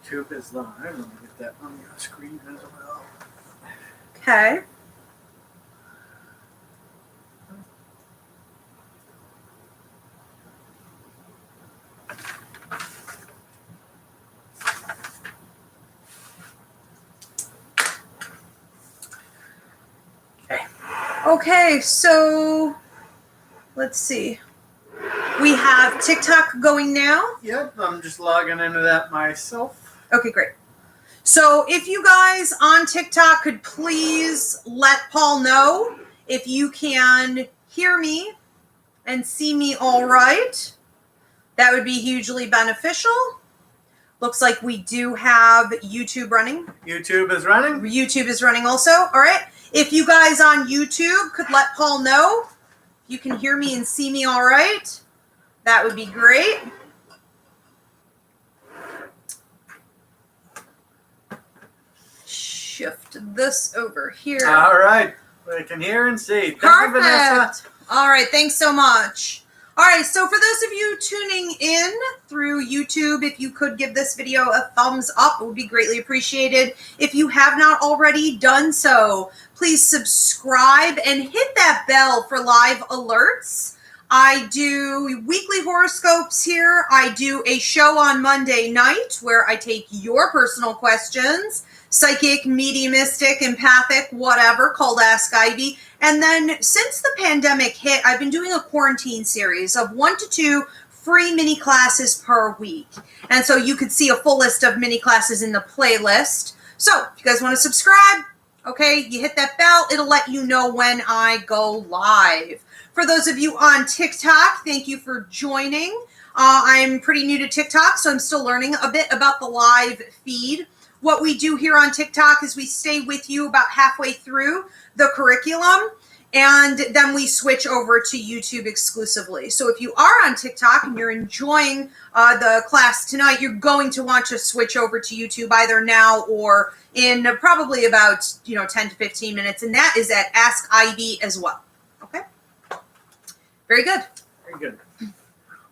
YouTube is live. Let me get that on your screen as well. Okay. Okay, so let's see. We have TikTok going now. Yep, I'm just logging into that myself. Okay, great. So if you guys on TikTok could please let Paul know if you can hear me and see me all right. That would be hugely beneficial. Looks like we do have YouTube running. YouTube is running? YouTube is running also. All right. If you guys on YouTube could let Paul know you can hear me and see me all right, that would be great. Shift this over here. All right. We can hear and see. Thank Perfect. you, Vanessa. All right. Thanks so much. All right. So for those of you tuning in through YouTube, if you could give this video a thumbs up, it would be greatly appreciated. If you have not already done so, please subscribe and hit that bell for live alerts. I do weekly horoscopes here. I do a show on Monday night where I take your personal questions. Psychic, mediumistic, empathic, whatever, called Ask Ivy. And then since the pandemic hit, I've been doing a quarantine series of 1 to 2 free mini classes per week. And so you could see a full list of mini classes in the playlist. So if you guys want to subscribe, okay, you hit that bell. It'll let you know when I go live. For those of you on TikTok, thank you for joining. I'm pretty new to TikTok, so I'm still learning a bit about the live feed. What we do here on TikTok is we stay with you about halfway through the curriculum, and then we switch over to YouTube exclusively. So if you are on TikTok and you're enjoying the class tonight, you're going to want to switch over to YouTube either now or in probably about 10 to 15 minutes, and that is at Ask Ivy as well. Okay? Very good. Very good.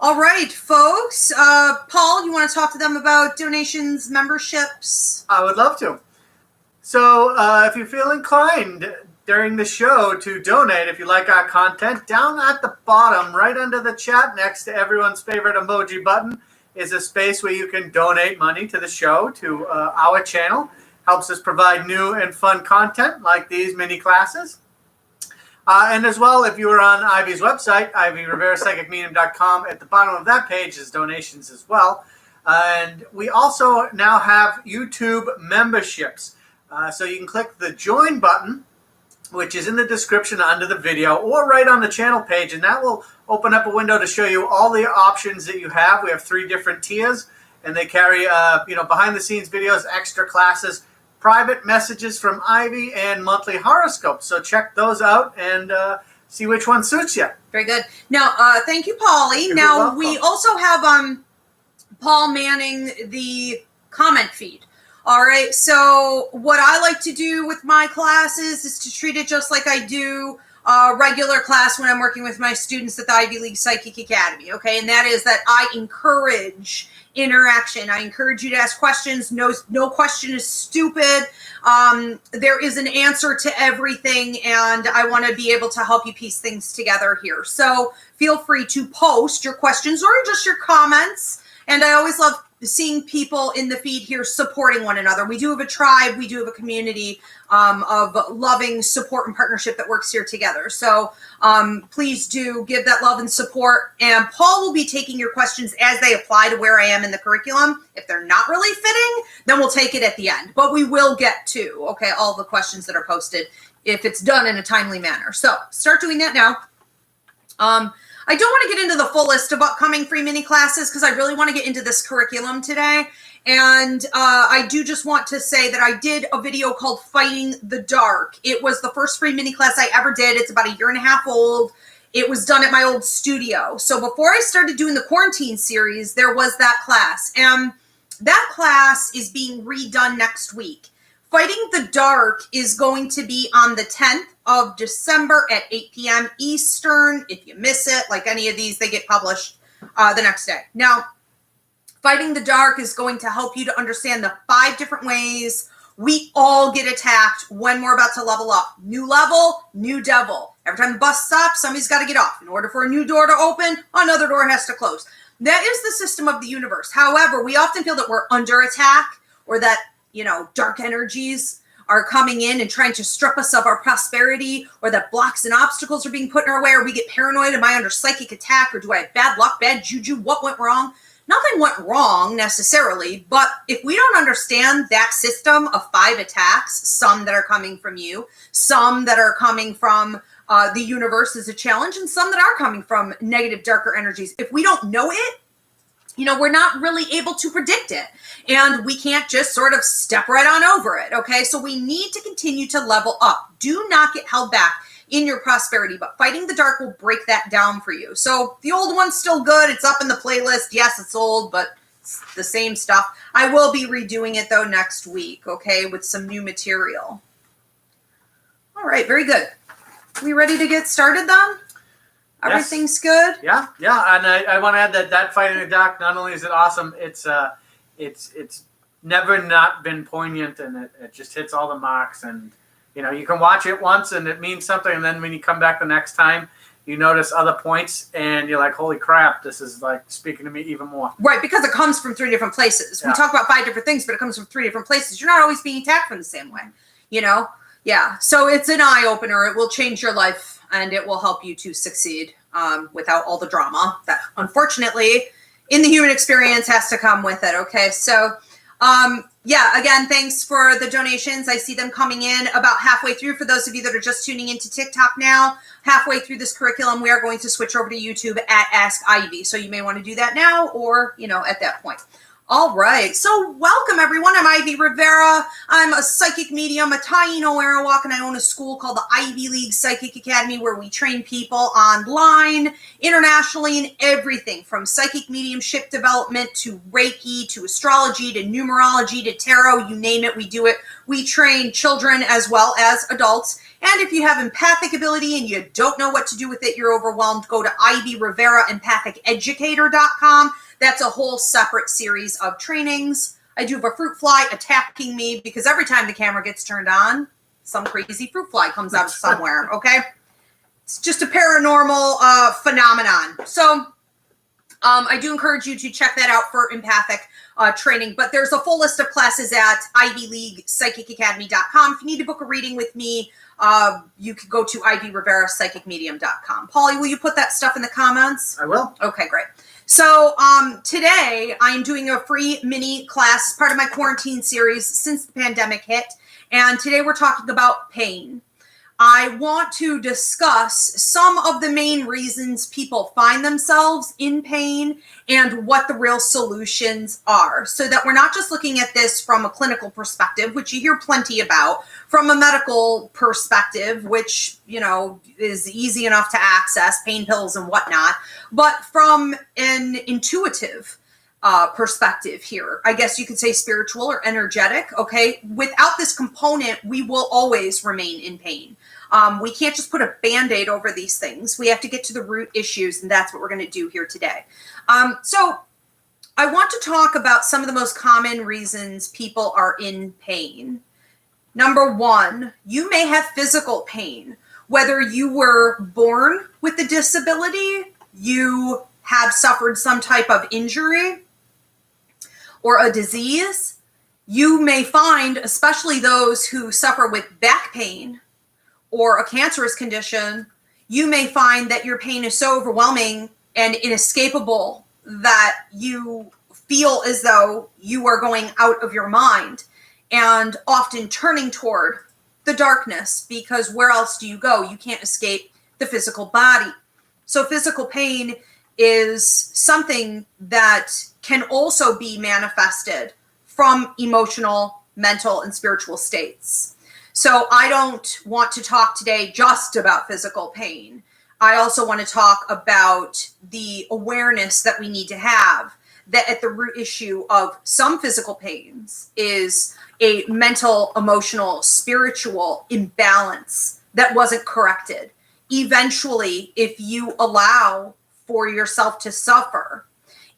All right, folks. Paul, you want to talk to them about donations, memberships? I would love to. So if you feel inclined during the show to donate, if you like our content, down at the bottom, right under the chat next to everyone's favorite emoji button, is a space where you can donate money to the show, to our channel. Helps us provide new and fun content like these mini classes. And as well, if you are on Ivy's website, IvyRiveraPsychicMedium.com, at the bottom of that page is donations as well. And we also now have YouTube memberships. So you can click the join button, which is in the description under the video, or right on the channel page, and that will open up a window to show you all the options that you have. We have 3 different tiers, and they carry behind-the-scenes videos, extra classes, private messages from Ivy, and monthly horoscopes. So check those out and see which one suits you. Very good. Now, thank you, Paulie. You're now, welcome. we also have Paul manning the comment feed. All right. So what I like to do with my classes is to treat it just like I do a regular class when I'm working with my students at the Ivy League Psychic Academy. Okay. And that is that I encourage interaction. I encourage you to ask questions. No question is stupid. There is an answer to everything, and I want to be able to help you piece things together here. So feel free to post your questions or just your comments. And I always love seeing people in the feed here supporting one another. We do have a tribe. We do have a community of loving support and partnership that works here together. So please do give that love and support. And Paul will be taking your questions as they apply to where I am in the curriculum. If they're not really fitting, then we'll take it at the end. But we will get to, okay, all the questions that are posted if it's done in a timely manner. So start doing that now. I don't want to get into the full list of upcoming free mini classes because I really want to get into this curriculum today. And I do just want to say that I did a video called Fighting the Dark. It was the first free mini class I ever did. It's about 1.5 years old. It was done at my old studio. So before I started doing the quarantine series, there was that class. And that class is being redone next week. Fighting the Dark is going to be on the 10th of December at 8 p.m. Eastern. If you miss it, like any of these, they get published the next day. Now, Fighting the dark is going to help you to understand the 5 different ways we all get attacked when we're about to level up. New level, new devil. Every time the bus stops, somebody's got to get off. In order for a new door to open, another door has to close. That is the system of the universe. However, we often feel that we're under attack, or that, dark energies are coming in and trying to strip us of our prosperity, or that blocks and obstacles are being put in our way, or we get paranoid. Am I under psychic attack, or do I have bad luck, bad juju? What went wrong? Nothing went wrong necessarily, but if we don't understand that system of 5 attacks, some that are coming from you, some that are coming from the universe as a challenge, and some that are coming from negative, darker energies, if we don't know it, we're not really able to predict it, and we can't just sort of step right on over it, okay? So we need to continue to level up. Do not get held back in your prosperity, but Fighting the Dark will break that down for you. So the old one's still good. It's up in the playlist. Yes, it's old, but it's the same stuff. I will be redoing it, though, next week, okay, with some new material. All right, very good. We ready to get started, then? Everything's good? Yeah, and I want to add that Fighting the Dark, not only is it awesome, it's never not been poignant, and it just hits all the marks, and you can watch it once and it means something, and then when you come back the next time, you notice other points and you're like, holy crap, this is like speaking to me even more. Right, because it comes from 3 different places. Yeah. We talk about 5 different things, but it comes from 3 different places. You're not always being attacked from the same way, Yeah, so it's an eye-opener. It will change your life, and it will help you to succeed without all the drama that, unfortunately, in the human experience has to come with it, okay? So, again, thanks for the donations. I see them coming in about halfway through. For those of you that are just tuning into TikTok now, halfway through this curriculum, we are going to switch over to YouTube at Ask Ivy. So you may want to do that now or, at that point. All right. So welcome, everyone. I'm Ivy Rivera. I'm a psychic medium, a Taino Arawak, and I own a school called the Ivy League Psychic Academy, where we train people online, internationally, in everything from psychic mediumship development to Reiki to astrology to numerology to tarot. You name it, we do it. We train children as well as adults. And if you have empathic ability and you don't know what to do with it, you're overwhelmed, go to IvyRiveraEmpathicEducator.com. That's a whole separate series of trainings. I do have a fruit fly attacking me because every time the camera gets turned on, some crazy fruit fly comes out of somewhere, okay? It's just a paranormal phenomenon. So I do encourage you to check that out for empathic training. But there's a full list of classes at IvyLeaguePsychicAcademy.com. If you need to book a reading with me, you can go to IvyRiveraPsychicMedium.com. Paulie, will you put that stuff in the comments? I will. Okay, great. So today I'm doing a free mini class, part of my quarantine series since the pandemic hit. And today we're talking about pain. I want to discuss some of the main reasons people find themselves in pain and what the real solutions are, so that we're not just looking at this from a clinical perspective, which you hear plenty about, from a medical perspective, which, is easy enough to access, pain pills and whatnot, but from an intuitive perspective here. I guess you could say spiritual or energetic, okay? Without this component, we will always remain in pain. We can't just put a Band-Aid over these things. We have to get to the root issues, and that's what we're going to do here today. So I want to talk about some of the most common reasons people are in pain. Number 1, you may have physical pain. Whether you were born with a disability, you have suffered some type of injury or a disease, you may find, especially those who suffer with back pain or a cancerous condition, you may find that your pain is so overwhelming and inescapable that you feel as though you are going out of your mind and often turning toward the darkness, because where else do you go? You can't escape the physical body. So physical pain is something that can also be manifested from emotional, mental, and spiritual states. So I don't want to talk today just about physical pain. I also want to talk about the awareness that we need to have that at the root issue of some physical pains is a mental, emotional, spiritual imbalance that wasn't corrected. Eventually, if you allow for yourself to suffer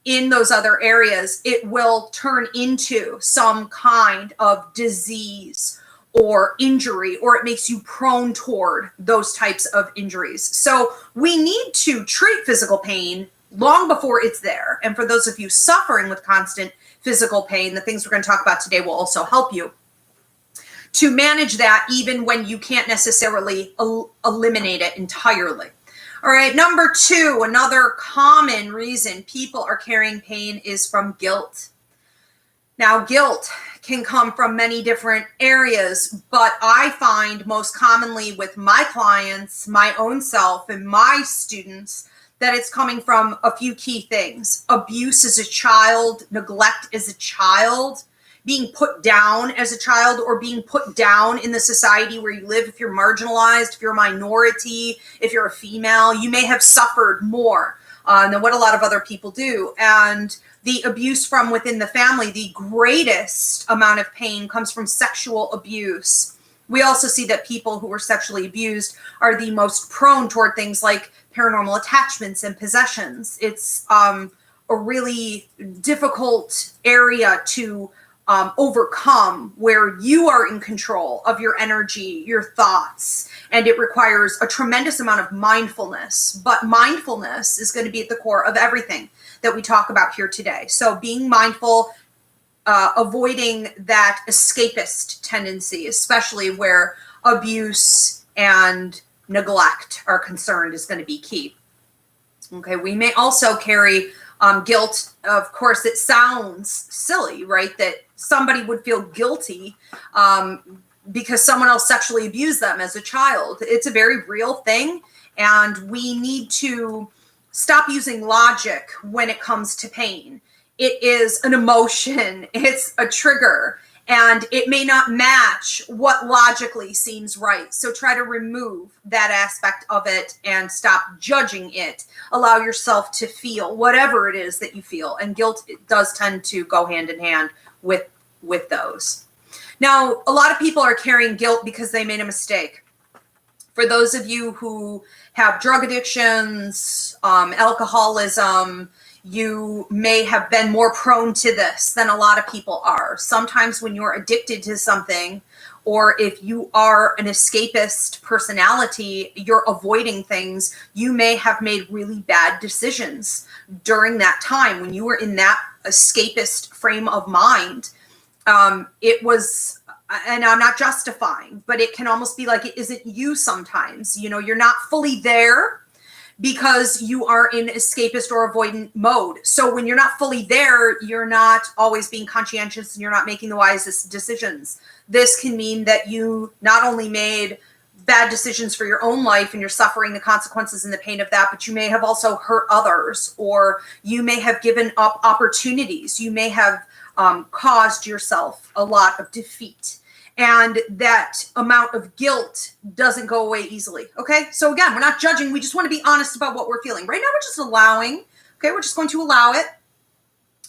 in those other areas, it will turn into some kind of disease or injury, or it makes you prone toward those types of injuries. So we need to treat physical pain long before it's there. And for those of you suffering with constant physical pain, the things we're going to talk about today will also help you to manage that even when you can't necessarily eliminate it entirely. All right, number 2, another common reason people are carrying pain is from guilt. Now, guilt can come from many different areas, but I find most commonly with my clients, my own self, and my students that it's coming from a few key things. Abuse as a child, neglect as a child, being put down as a child, or being put down in the society where you live. If you're marginalized, if you're a minority, if you're a female, you may have suffered more than what a lot of other people do. And the abuse from within the family, the greatest amount of pain comes from sexual abuse. We also see that people who were sexually abused are the most prone toward things like paranormal attachments and possessions. It's a really difficult area to overcome, where you are in control of your energy, your thoughts, and it requires a tremendous amount of mindfulness. But mindfulness is going to be at the core of everything that we talk about here today. So being mindful, avoiding that escapist tendency, especially where abuse and neglect are concerned, is going to be key. Okay, we may also carry guilt. Of course, it sounds silly, right? That somebody would feel guilty because someone else sexually abused them as a child. It's a very real thing, and we need to stop using logic when it comes to pain. It is an emotion, it's a trigger, and it may not match what logically seems right. So try to remove that aspect of it and stop judging it. Allow yourself to feel whatever it is that you feel. And guilt, it does tend to go hand in hand with those. Now, a lot of people are carrying guilt because they made a mistake. For those of you who have drug addictions, alcoholism, you may have been more prone to this than a lot of people are. Sometimes when you're addicted to something, or if you are an escapist personality, you're avoiding things, you may have made really bad decisions during that time when you were in that escapist frame of mind. It was, and I'm not justifying, but it can almost be like it isn't you sometimes. You know, you're not fully there because you are in escapist or avoidant mode. So when you're not fully there, you're not always being conscientious and you're not making the wisest decisions. This can mean that you not only made bad decisions for your own life and you're suffering the consequences and the pain of that, but you may have also hurt others, or you may have given up opportunities. You may have caused yourself a lot of defeat. And that amount of guilt doesn't go away easily. Okay. So again, we're not judging. We just want to be honest about what we're feeling. Right now, we're just allowing. Okay. We're just going to allow it.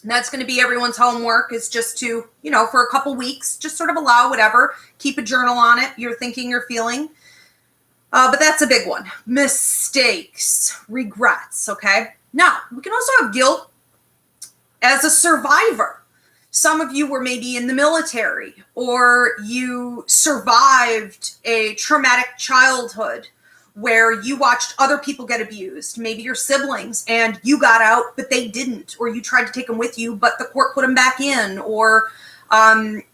And that's going to be everyone's homework, is just to, you know, for a couple weeks, just sort of allow whatever, keep a journal on it. You're thinking, you're feeling. But that's a big one. Mistakes, regrets. Okay. Now, we can also have guilt as a survivor. Some of you were maybe in the military, or you survived a traumatic childhood where you watched other people get abused, maybe your siblings, and you got out, but they didn't, or you tried to take them with you, but the court put them back in, or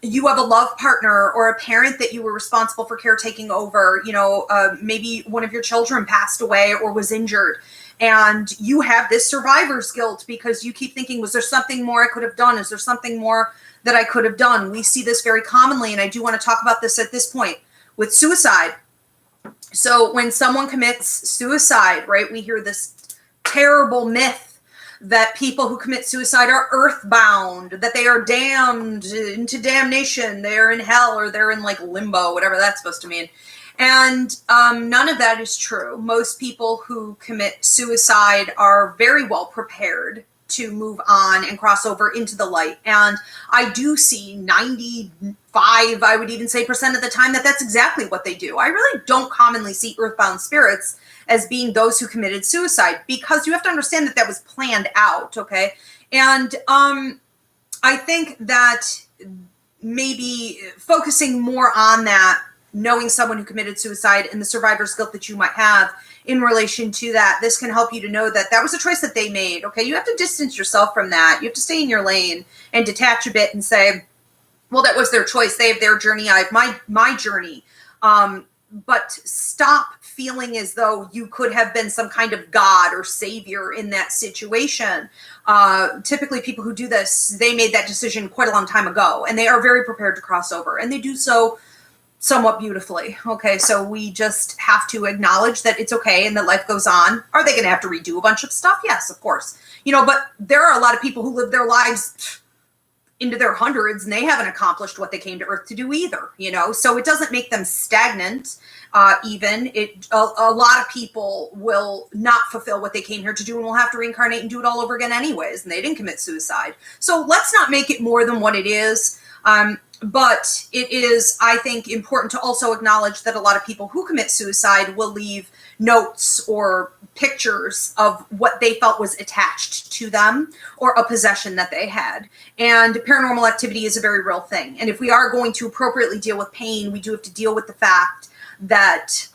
you have a love partner or a parent that you were responsible for caretaking over. You know, maybe one of your children passed away or was injured. And you have this survivor's guilt because you keep thinking, was there something more I could have done? Is there something more that I could have done? We see this very commonly, and I do want to talk about this at this point, with suicide. So when someone commits suicide, right, we hear this terrible myth that people who commit suicide are earthbound, that they are damned into damnation, they're in hell, or they're in like limbo, whatever that's supposed to mean. And none of that is true. Most people who commit suicide are very well prepared to move on and cross over into the light. And I do see 95, I would even say, % of the time that that's exactly what they do. I really don't commonly see earthbound spirits as being those who committed suicide, because you have to understand that that was planned out, okay? And I think that maybe focusing more on that, knowing someone who committed suicide and the survivor's guilt that you might have in relation to that, this can help you to know that that was a choice that they made, okay? You have to distance yourself from that. You have to stay in your lane and detach a bit and say, well, that was their choice. They have their journey. I have my journey. But stop feeling as though you could have been some kind of God or savior in that situation. Typically people who do this, they made that decision quite a long time ago, and they are very prepared to cross over, and they do so somewhat beautifully. Okay, so we just have to acknowledge that it's okay and that life goes on. Are they going to have to redo a bunch of stuff? Yes, of course. But there are a lot of people who live their lives into their hundreds and they haven't accomplished what they came to Earth to do either, so it doesn't make them stagnant. A lot of people will not fulfill what they came here to do and will have to reincarnate and do it all over again anyways, and they didn't commit suicide. So let's not make it more than what it is. But it is, I think, important to also acknowledge that a lot of people who commit suicide will leave notes or pictures of what they felt was attached to them or a possession that they had. And paranormal activity is a very real thing. And if we are going to appropriately deal with pain, we do have to deal with the fact that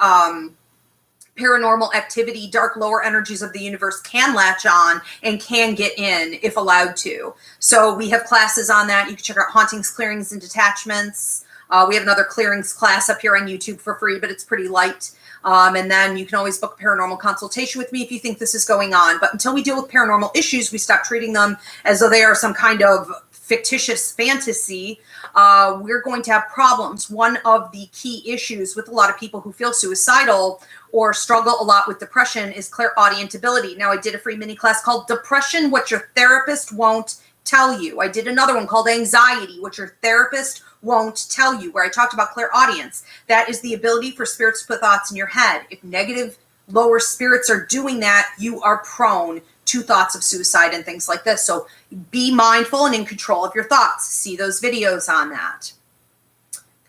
paranormal activity, dark lower energies of the universe can latch on and can get in if allowed to. So we have classes on that. You can check out Hauntings, Clearings, and Detachments. We have another clearings class up here on YouTube for free, but it's pretty light. And then you can always book a paranormal consultation with me if you think this is going on. But until we deal with paranormal issues, we stop treating them as though they are some kind of fictitious fantasy. We're going to have problems. One of the key issues with a lot of people who feel suicidal or struggle a lot with depression is clairaudientability. Now, I did a free mini class called Depression, What Your Therapist Won't Tell You. I did another one called Anxiety, What Your Therapist Won't Tell You, where I talked about clairaudience. That is the ability for spirits to put thoughts in your head. If negative lower spirits are doing that, you are prone to thoughts of suicide and things like this. So be mindful and in control of your thoughts. See those videos on that.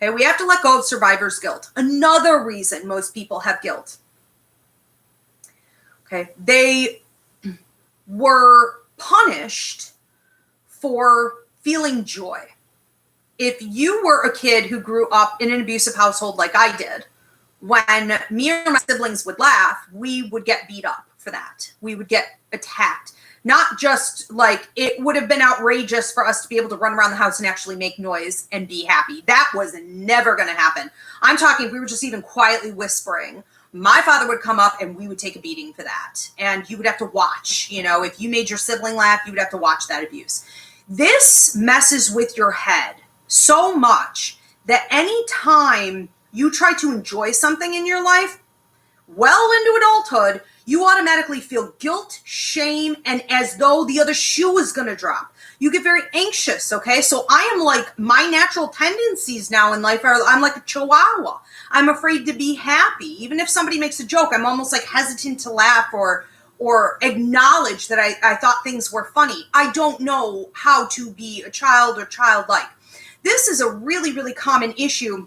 Okay, we have to let go of survivor's guilt. Another reason most people have guilt. Okay, they were punished for feeling joy. If you were a kid who grew up in an abusive household like I did, when me or my siblings would laugh, we would get beat up for that. We would get attacked. Not just like it would have been outrageous for us to be able to run around the house and actually make noise and be happy. That was never going to happen. I'm talking if we were just even quietly whispering, my father would come up and we would take a beating for that. And you would have to watch, if you made your sibling laugh, you would have to watch that abuse. This messes with your head so much that any time you try to enjoy something in your life, well into adulthood, you automatically feel guilt, shame, and as though the other shoe is going to drop. You get very anxious, okay? So I am like, my natural tendencies now in life are, I'm like a chihuahua. I'm afraid to be happy. Even if somebody makes a joke, I'm almost like hesitant to laugh or acknowledge that I thought things were funny. I don't know how to be a child or childlike. This is a really, really common issue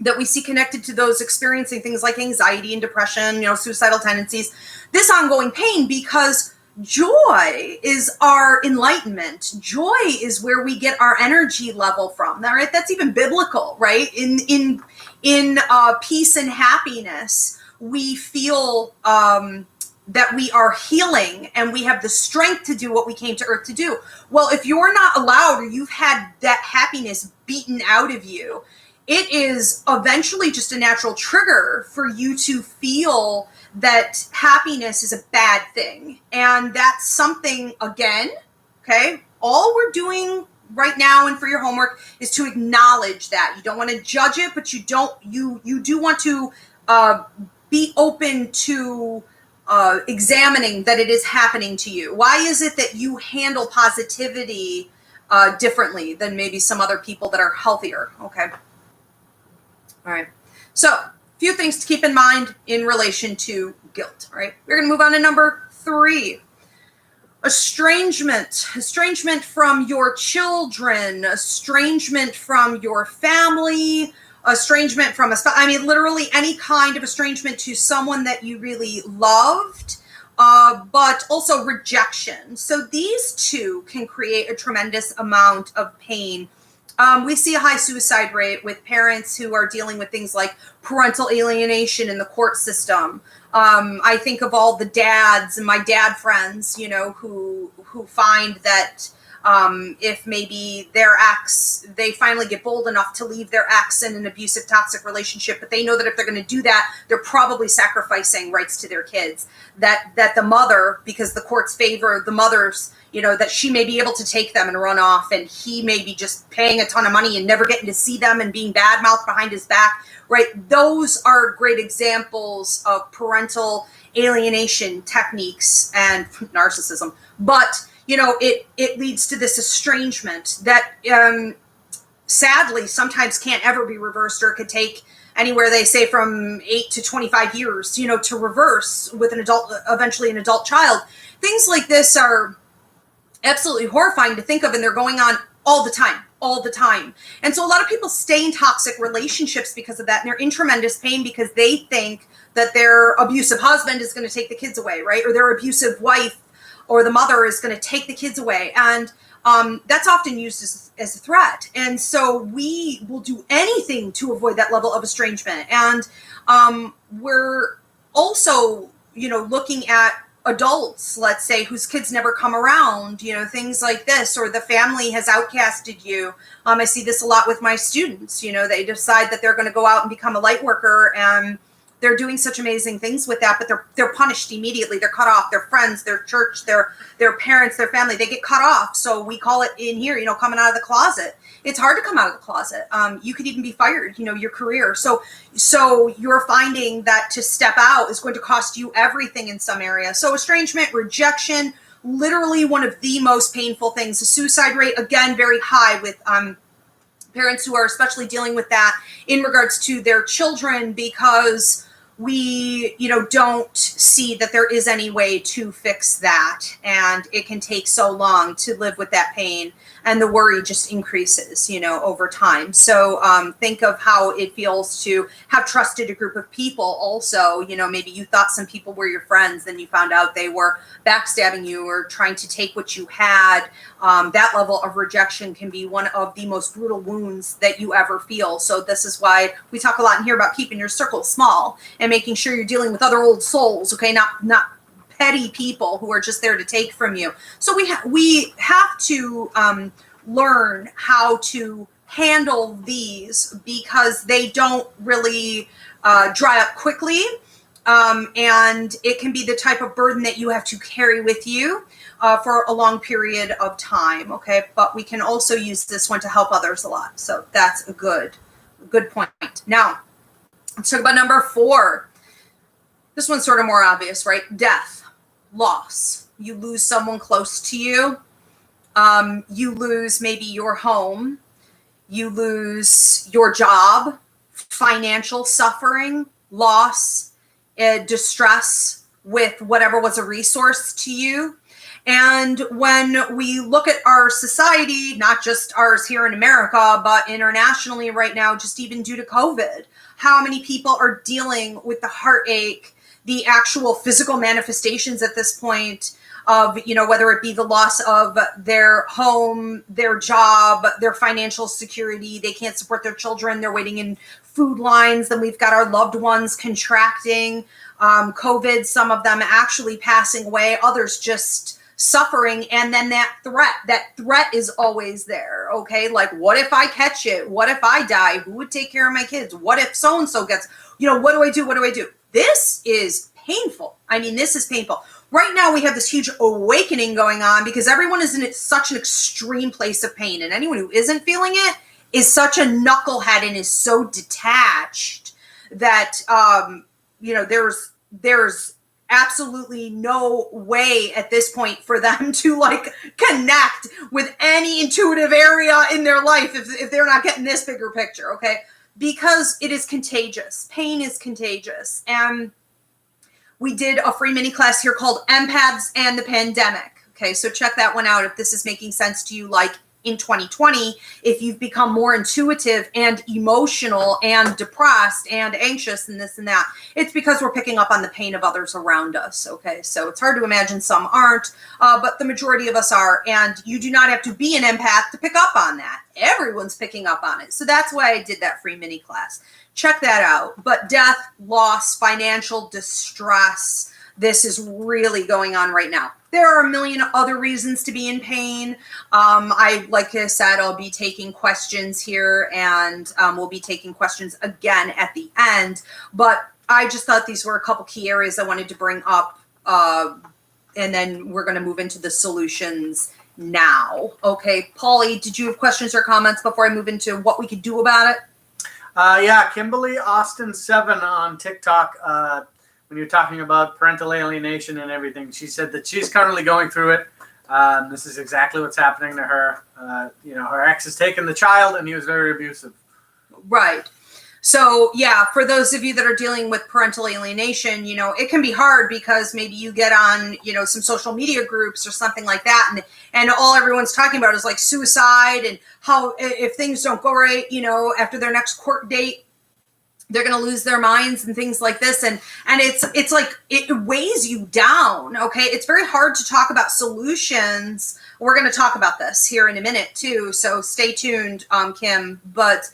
that we see connected to those experiencing things like anxiety and depression, suicidal tendencies, this ongoing pain, because joy is our enlightenment. Joy is where we get our energy level from. All right? That's even biblical, right? In peace and happiness, we feel that we are healing and we have the strength to do what we came to Earth to do. Well, if you're not allowed or you've had that happiness beaten out of you, it is eventually just a natural trigger for you to feel that happiness is a bad thing. And that's something, again, okay, all we're doing right now and for your homework is to acknowledge that. You don't want to judge it, but you do want to be open to examining that it is happening to you. Why is it that you handle positivity differently than maybe some other people that are healthier? Okay. All right. So a few things to keep in mind in relation to guilt. All right. We're going to move on to number 3. Estrangement from your children, estrangement from your family, estrangement from literally any kind of estrangement to someone that you really loved, but also rejection. So these two can create a tremendous amount of pain. We see a high suicide rate with parents who are dealing with things like parental alienation in the court system. I think of all the dads and my dad friends, who find that if maybe their ex, they finally get bold enough to leave their ex in an abusive, toxic relationship, but they know that if they're going to do that, they're probably sacrificing rights to their kids. That the mother, because the courts favor the mothers, that she may be able to take them and run off, and he may be just paying a ton of money and never getting to see them and being bad-mouthed behind his back, right? Those are great examples of parental alienation techniques and narcissism. But, it leads to this estrangement that sadly sometimes can't ever be reversed, or it could take anywhere, they say, from 8 to 25 years, to reverse with eventually an adult child. Things like this are absolutely horrifying to think of, and they're going on all the time. And so a lot of people stay in toxic relationships because of that, and they're in tremendous pain because they think that their abusive husband is going to take the kids away, right? Or their abusive wife or the mother is going to take the kids away. And that's often used as a threat. And so we will do anything to avoid that level of estrangement. And we're also, looking at adults, let's say, whose kids never come around, things like this, or the family has outcasted you. I see this a lot with my students. They decide that they're going to go out and become a light worker, and they're doing such amazing things with that, but they're punished immediately. They're cut off. Their friends, their church, their parents, their family, they get cut off. So we call it in here, coming out of the closet. It's hard to come out of the closet. You could even be fired, your career. So you're finding that to step out is going to cost you everything in some area. So estrangement, rejection, literally one of the most painful things. The suicide rate, again, very high with parents who are especially dealing with that in regards to their children, because we, don't see that there is any way to fix that. And it can take so long to live with that pain, and the worry just increases, over time. So think of how it feels to have trusted a group of people also. Maybe you thought some people were your friends, then you found out they were backstabbing you or trying to take what you had. That level of rejection can be one of the most brutal wounds that you ever feel. So this is why we talk a lot in here about keeping your circle small and making sure you're dealing with other old souls, okay? Not petty people who are just there to take from you. So we have to learn how to handle these, because they don't really dry up quickly. And it can be the type of burden that you have to carry with you for a long period of time, okay? But we can also use this one to help others a lot. So that's a good point. Now, let's talk about number 4. This one's sort of more obvious, right? Death, loss. You lose someone close to you. You lose maybe your home. You lose your job, financial suffering, loss, distress with whatever was a resource to you. And when we look at our society, not just ours here in America, but internationally right now, just even due to COVID, how many people are dealing with the heartache, the actual physical manifestations at this point of, whether it be the loss of their home, their job, their financial security, they can't support their children, they're waiting in food lines, then we've got our loved ones contracting COVID, some of them actually passing away, others just suffering. And then that threat is always there. Okay. Like, what if I catch it? What if I die? Who would take care of my kids? What if so-and-so gets, what do I do? What do I do? This is painful. This is painful. Right now we have this huge awakening going on because everyone is in such an extreme place of pain, and anyone who isn't feeling it is such a knucklehead and is so detached that, there's absolutely no way at this point for them to connect with any intuitive area in their life if they're not getting this bigger picture, okay? Because it is contagious. Pain is contagious. And we did a free mini class here called Empaths and the Pandemic, Okay, so check that one out if this is making sense to you, like in 2020, if you've become more intuitive and emotional and depressed and anxious and this and that, it's because we're picking up on the pain of others around us. Okay, so it's hard to imagine some aren't, but the majority of us are, and you do not have to be an empath to pick up on that. Everyone's picking up on it. So that's why I did that free mini class. Check that out. But death, loss, financial distress, this is really going on right now. There are a million other reasons to be in pain. Like I said, I'll be taking questions here, and we'll be taking questions again at the end. But I just thought these were a couple key areas I wanted to bring up, and then we're going to move into the solutions now. Okay, Paulie, did you have questions or comments before I move into what we could do about it? Yeah, Kimberly Austin 7 on TikTok. When you're talking about parental alienation and everything, she said that she's currently going through it. This is exactly what's happening to her. Her ex has taken the child, and he was very abusive. Right. So, yeah, for those of you that are dealing with parental alienation, it can be hard because maybe you get on, some social media groups or something like that, and all everyone's talking about is like suicide and how if things don't go right, after their next court date, they're going to lose their minds and things like this. And it's like, it weighs you down. Okay. It's very hard to talk about solutions. We're going to talk about this here in a minute too. So stay tuned, Kim. But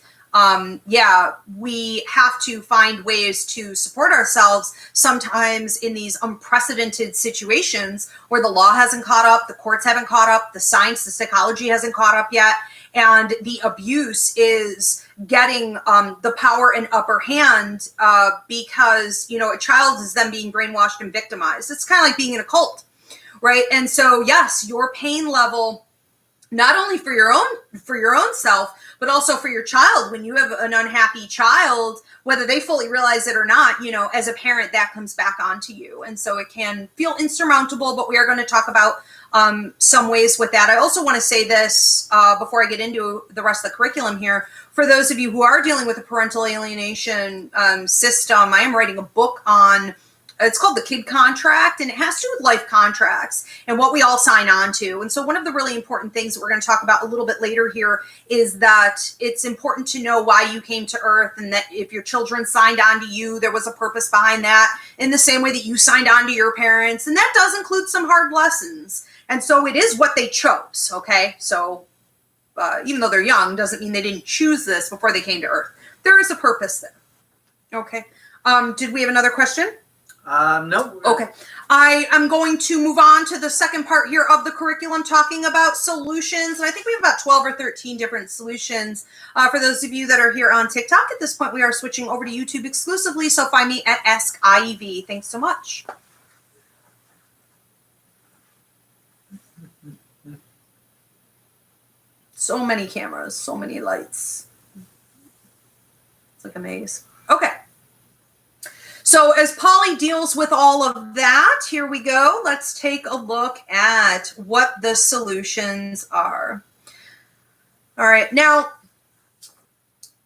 yeah, we have to find ways to support ourselves sometimes in these unprecedented situations where the law hasn't caught up, the courts haven't caught up, the science, the psychology hasn't caught up yet. And the abuse is getting the power and upper hand because, a child is then being brainwashed and victimized. It's kind of like being in a cult, right? And so, yes, your pain level, not only for your own self, but also for your child. When you have an unhappy child, whether they fully realize it or not, as a parent, that comes back onto you. And so it can feel insurmountable, but we are going to talk about some ways with that. I also want to say this before I get into the rest of the curriculum here. For those of you who are dealing with a parental alienation system, I am writing a book on, it's called The Kid Contract, and it has to do with life contracts and what we all sign on to. And so one of the really important things that we're going to talk about a little bit later here is that it's important to know why you came to Earth, and that if your children signed on to you, there was a purpose behind that, in the same way that you signed on to your parents. And that does include some hard lessons. And so it is what they chose, okay? So even though they're young, doesn't mean they didn't choose this before they came to Earth. There is a purpose there, okay? Did we have another question? No. Okay. I am going to move on to the second part here of the curriculum, talking about solutions. And I think we have about 12 or 13 different solutions. For those of you that are here on TikTok, at this point, we are switching over to YouTube exclusively. So find me at Ask Ivy. Thanks so much. So many cameras, so many lights. It's like a maze. Okay. So as Polly deals with all of that, here we go. Let's take a look at what the solutions are. All right. Now,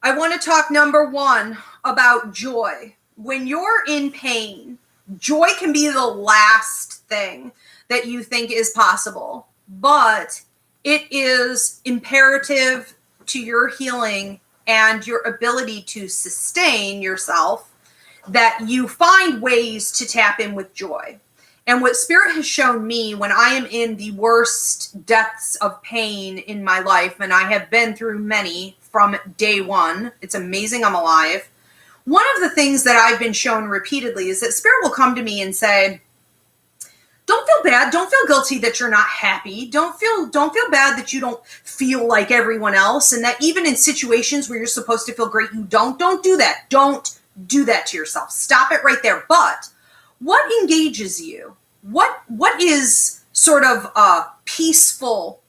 I want to talk number one about joy. When you're in pain, joy can be the last thing that you think is possible, but it is imperative to your healing and your ability to sustain yourself that you find ways to tap in with joy. And what Spirit has shown me when I am in the worst depths of pain in my life, and I have been through many from day one, it's amazing I'm alive. One of the things that I've been shown repeatedly is that Spirit will come to me and say, don't feel bad. Don't feel guilty that you're not happy. Don't feel bad that you don't feel like everyone else, and that even in situations where you're supposed to feel great, you don't do that. Don't do that to yourself. Stop it right there. But what engages you? What is sort of a peaceful,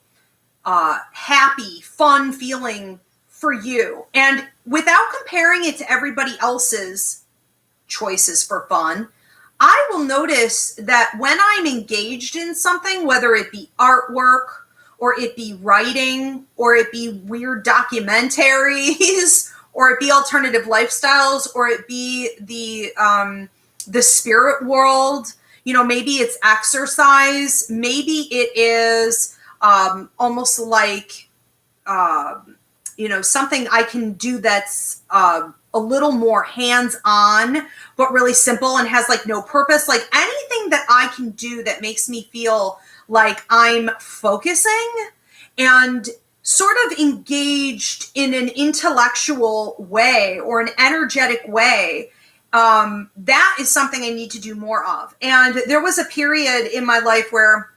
happy, fun feeling for you? And without comparing it to everybody else's choices for fun, I will notice that when I'm engaged in something, whether it be artwork or it be writing or it be weird documentaries or it be alternative lifestyles or it be the spirit world, maybe it's exercise. Maybe it is almost like, something I can do that's a little more hands-on, but really simple and has like no purpose. Like anything that I can do that makes me feel like I'm focusing and sort of engaged in an intellectual way or an energetic way, that is something I need to do more of. And there was a period in my life where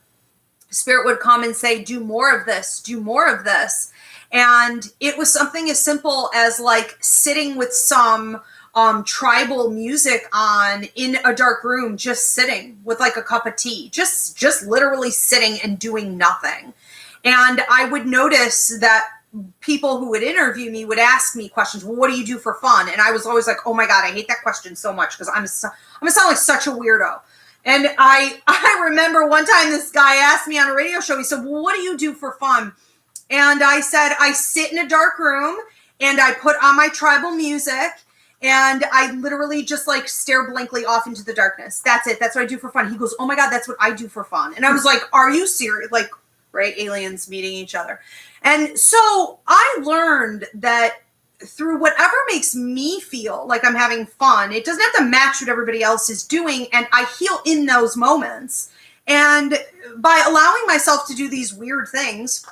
Spirit would come and say, do more of this, do more of this. And it was something as simple as like sitting with some tribal music on in a dark room, just sitting with like a cup of tea, just literally sitting and doing nothing. And I would notice that people who would interview me would ask me questions. Well, what do you do for fun? And I was always like, oh my God, I hate that question so much because I'm gonna sound like such a weirdo. And I remember one time this guy asked me on a radio show, he said, well, what do you do for fun? And I said, I sit in a dark room and I put on my tribal music and I literally just like stare blankly off into the darkness. That's it. That's what I do for fun. He goes, oh my God, that's what I do for fun. And I was like, are you serious? Like, right? Aliens meeting each other. And so I learned that through whatever makes me feel like I'm having fun, it doesn't have to match what everybody else is doing. And I heal in those moments. And by allowing myself to do these weird things,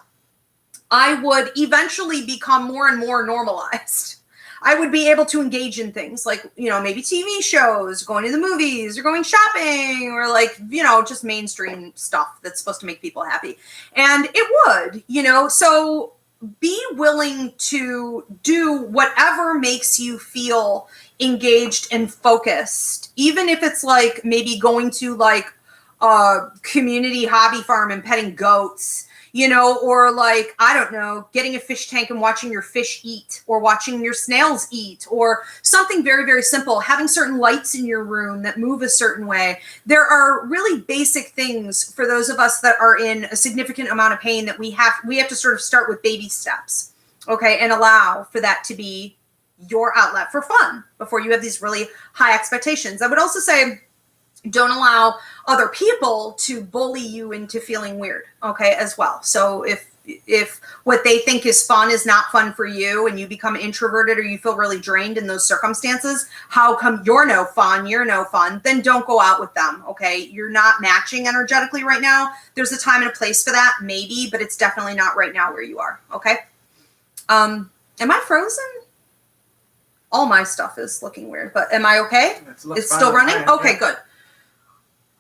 I would eventually become more and more normalized. I would be able to engage in things like, maybe TV shows, going to the movies or going shopping or like, just mainstream stuff that's supposed to make people happy. And it would, so be willing to do whatever makes you feel engaged and focused, even if it's like maybe going to like a community hobby farm and petting goats, or like, I don't know, getting a fish tank and watching your fish eat or watching your snails eat or something very, very simple, having certain lights in your room that move a certain way. There are really basic things for those of us that are in a significant amount of pain that we have to sort of start with baby steps, okay, and allow for that to be your outlet for fun before you have these really high expectations. I would also say, don't allow other people to bully you into feeling weird, okay, as well. So if what they think is fun is not fun for you and you become introverted or you feel really drained in those circumstances, how come you're no fun, then don't go out with them, okay? You're not matching energetically right now. There's a time and a place for that, maybe, but it's definitely not right now where you are, okay? Am I frozen? All my stuff is looking weird, but am I okay? It's still running? Okay, good.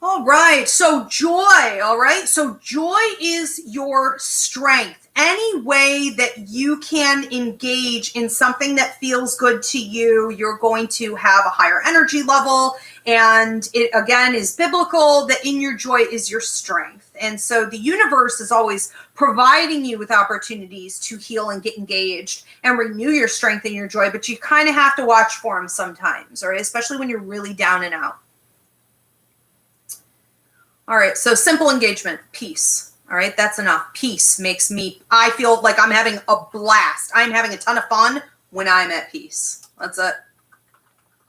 All right. So joy. All right. So joy is your strength. Any way that you can engage in something that feels good to you, you're going to have a higher energy level. And it, again, is biblical that in your joy is your strength. And so the universe is always providing you with opportunities to heal and get engaged and renew your strength and your joy. But you kind of have to watch for them sometimes, all right? Especially when you're really down and out. All right, so simple engagement, peace. All right, that's enough. Peace makes I feel like I'm having a blast. I'm having a ton of fun when I'm at peace. That's it.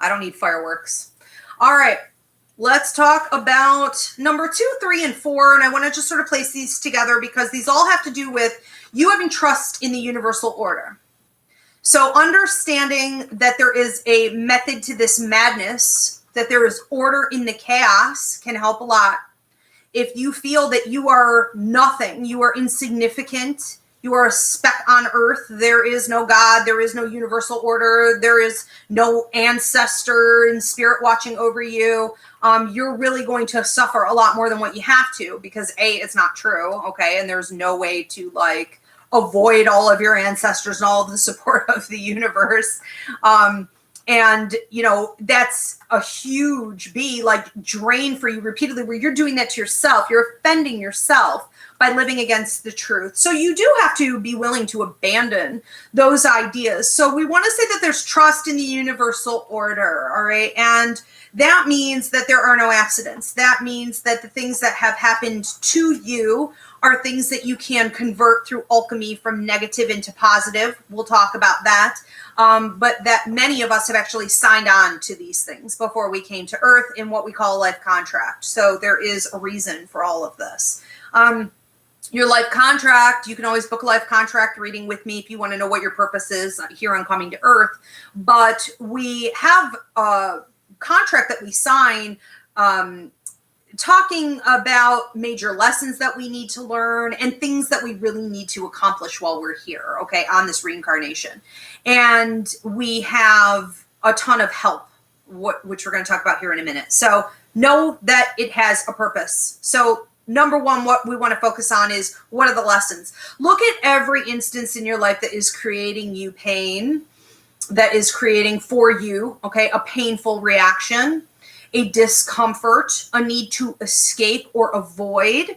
I don't need fireworks. All right, let's talk about number 2, 3, and 4. And I want to just sort of place these together because these all have to do with you having trust in the universal order. So understanding that there is a method to this madness, that there is order in the chaos can help a lot. If you feel that you are nothing, you are insignificant, you are a speck on earth, there is no God, there is no universal order, there is no ancestor and spirit watching over you, you're really going to suffer a lot more than what you have to because A, it's not true, okay, and there's no way to like avoid all of your ancestors and all of the support of the universe. And, that's a huge drain for you repeatedly where you're doing that to yourself. You're offending yourself by living against the truth. So you do have to be willing to abandon those ideas. So we want to say that there's trust in the universal order, all right? And that means that there are no accidents. That means that the things that have happened to you are things that you can convert through alchemy from negative into positive. We'll talk about that. But that many of us have actually signed on to these things before we came to Earth in what we call a life contract. So there is a reason for all of this. Your life contract, you can always book a life contract reading with me if you want to know what your purpose is here on Coming to Earth. But we have a contract that we sign talking about major lessons that we need to learn and things that we really need to accomplish while we're here, okay, on this reincarnation. And we have a ton of help, which we're going to talk about here in a minute. So know that it has a purpose. So number one, what we want to focus on is, what are the lessons? Look at every instance in your life that is creating you pain, that is creating for you, okay, a painful reaction, a discomfort, a need to escape or avoid.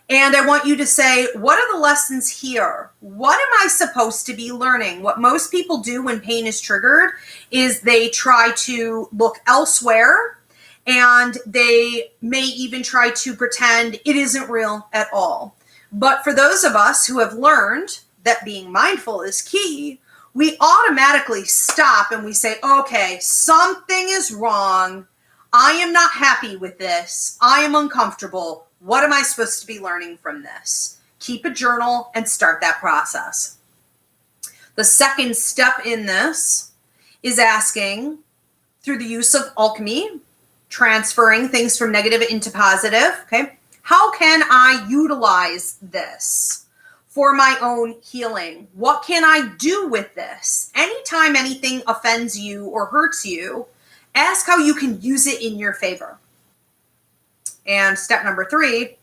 And I want you to say, what are the lessons here? What am I supposed to be learning? What most people do when pain is triggered is they try to look elsewhere, and they may even try to pretend it isn't real at all. But for those of us who have learned that being mindful is key, we automatically stop and we say, okay, something is wrong. I am not happy with this. I am uncomfortable. What am I supposed to be learning from this? Keep a journal and start that process. The second step in this is asking, through the use of alchemy, transferring things from negative into positive, okay? How can I utilize this for my own healing? What can I do with this? Anytime anything offends you or hurts you, ask how you can use it in your favor. And step number 3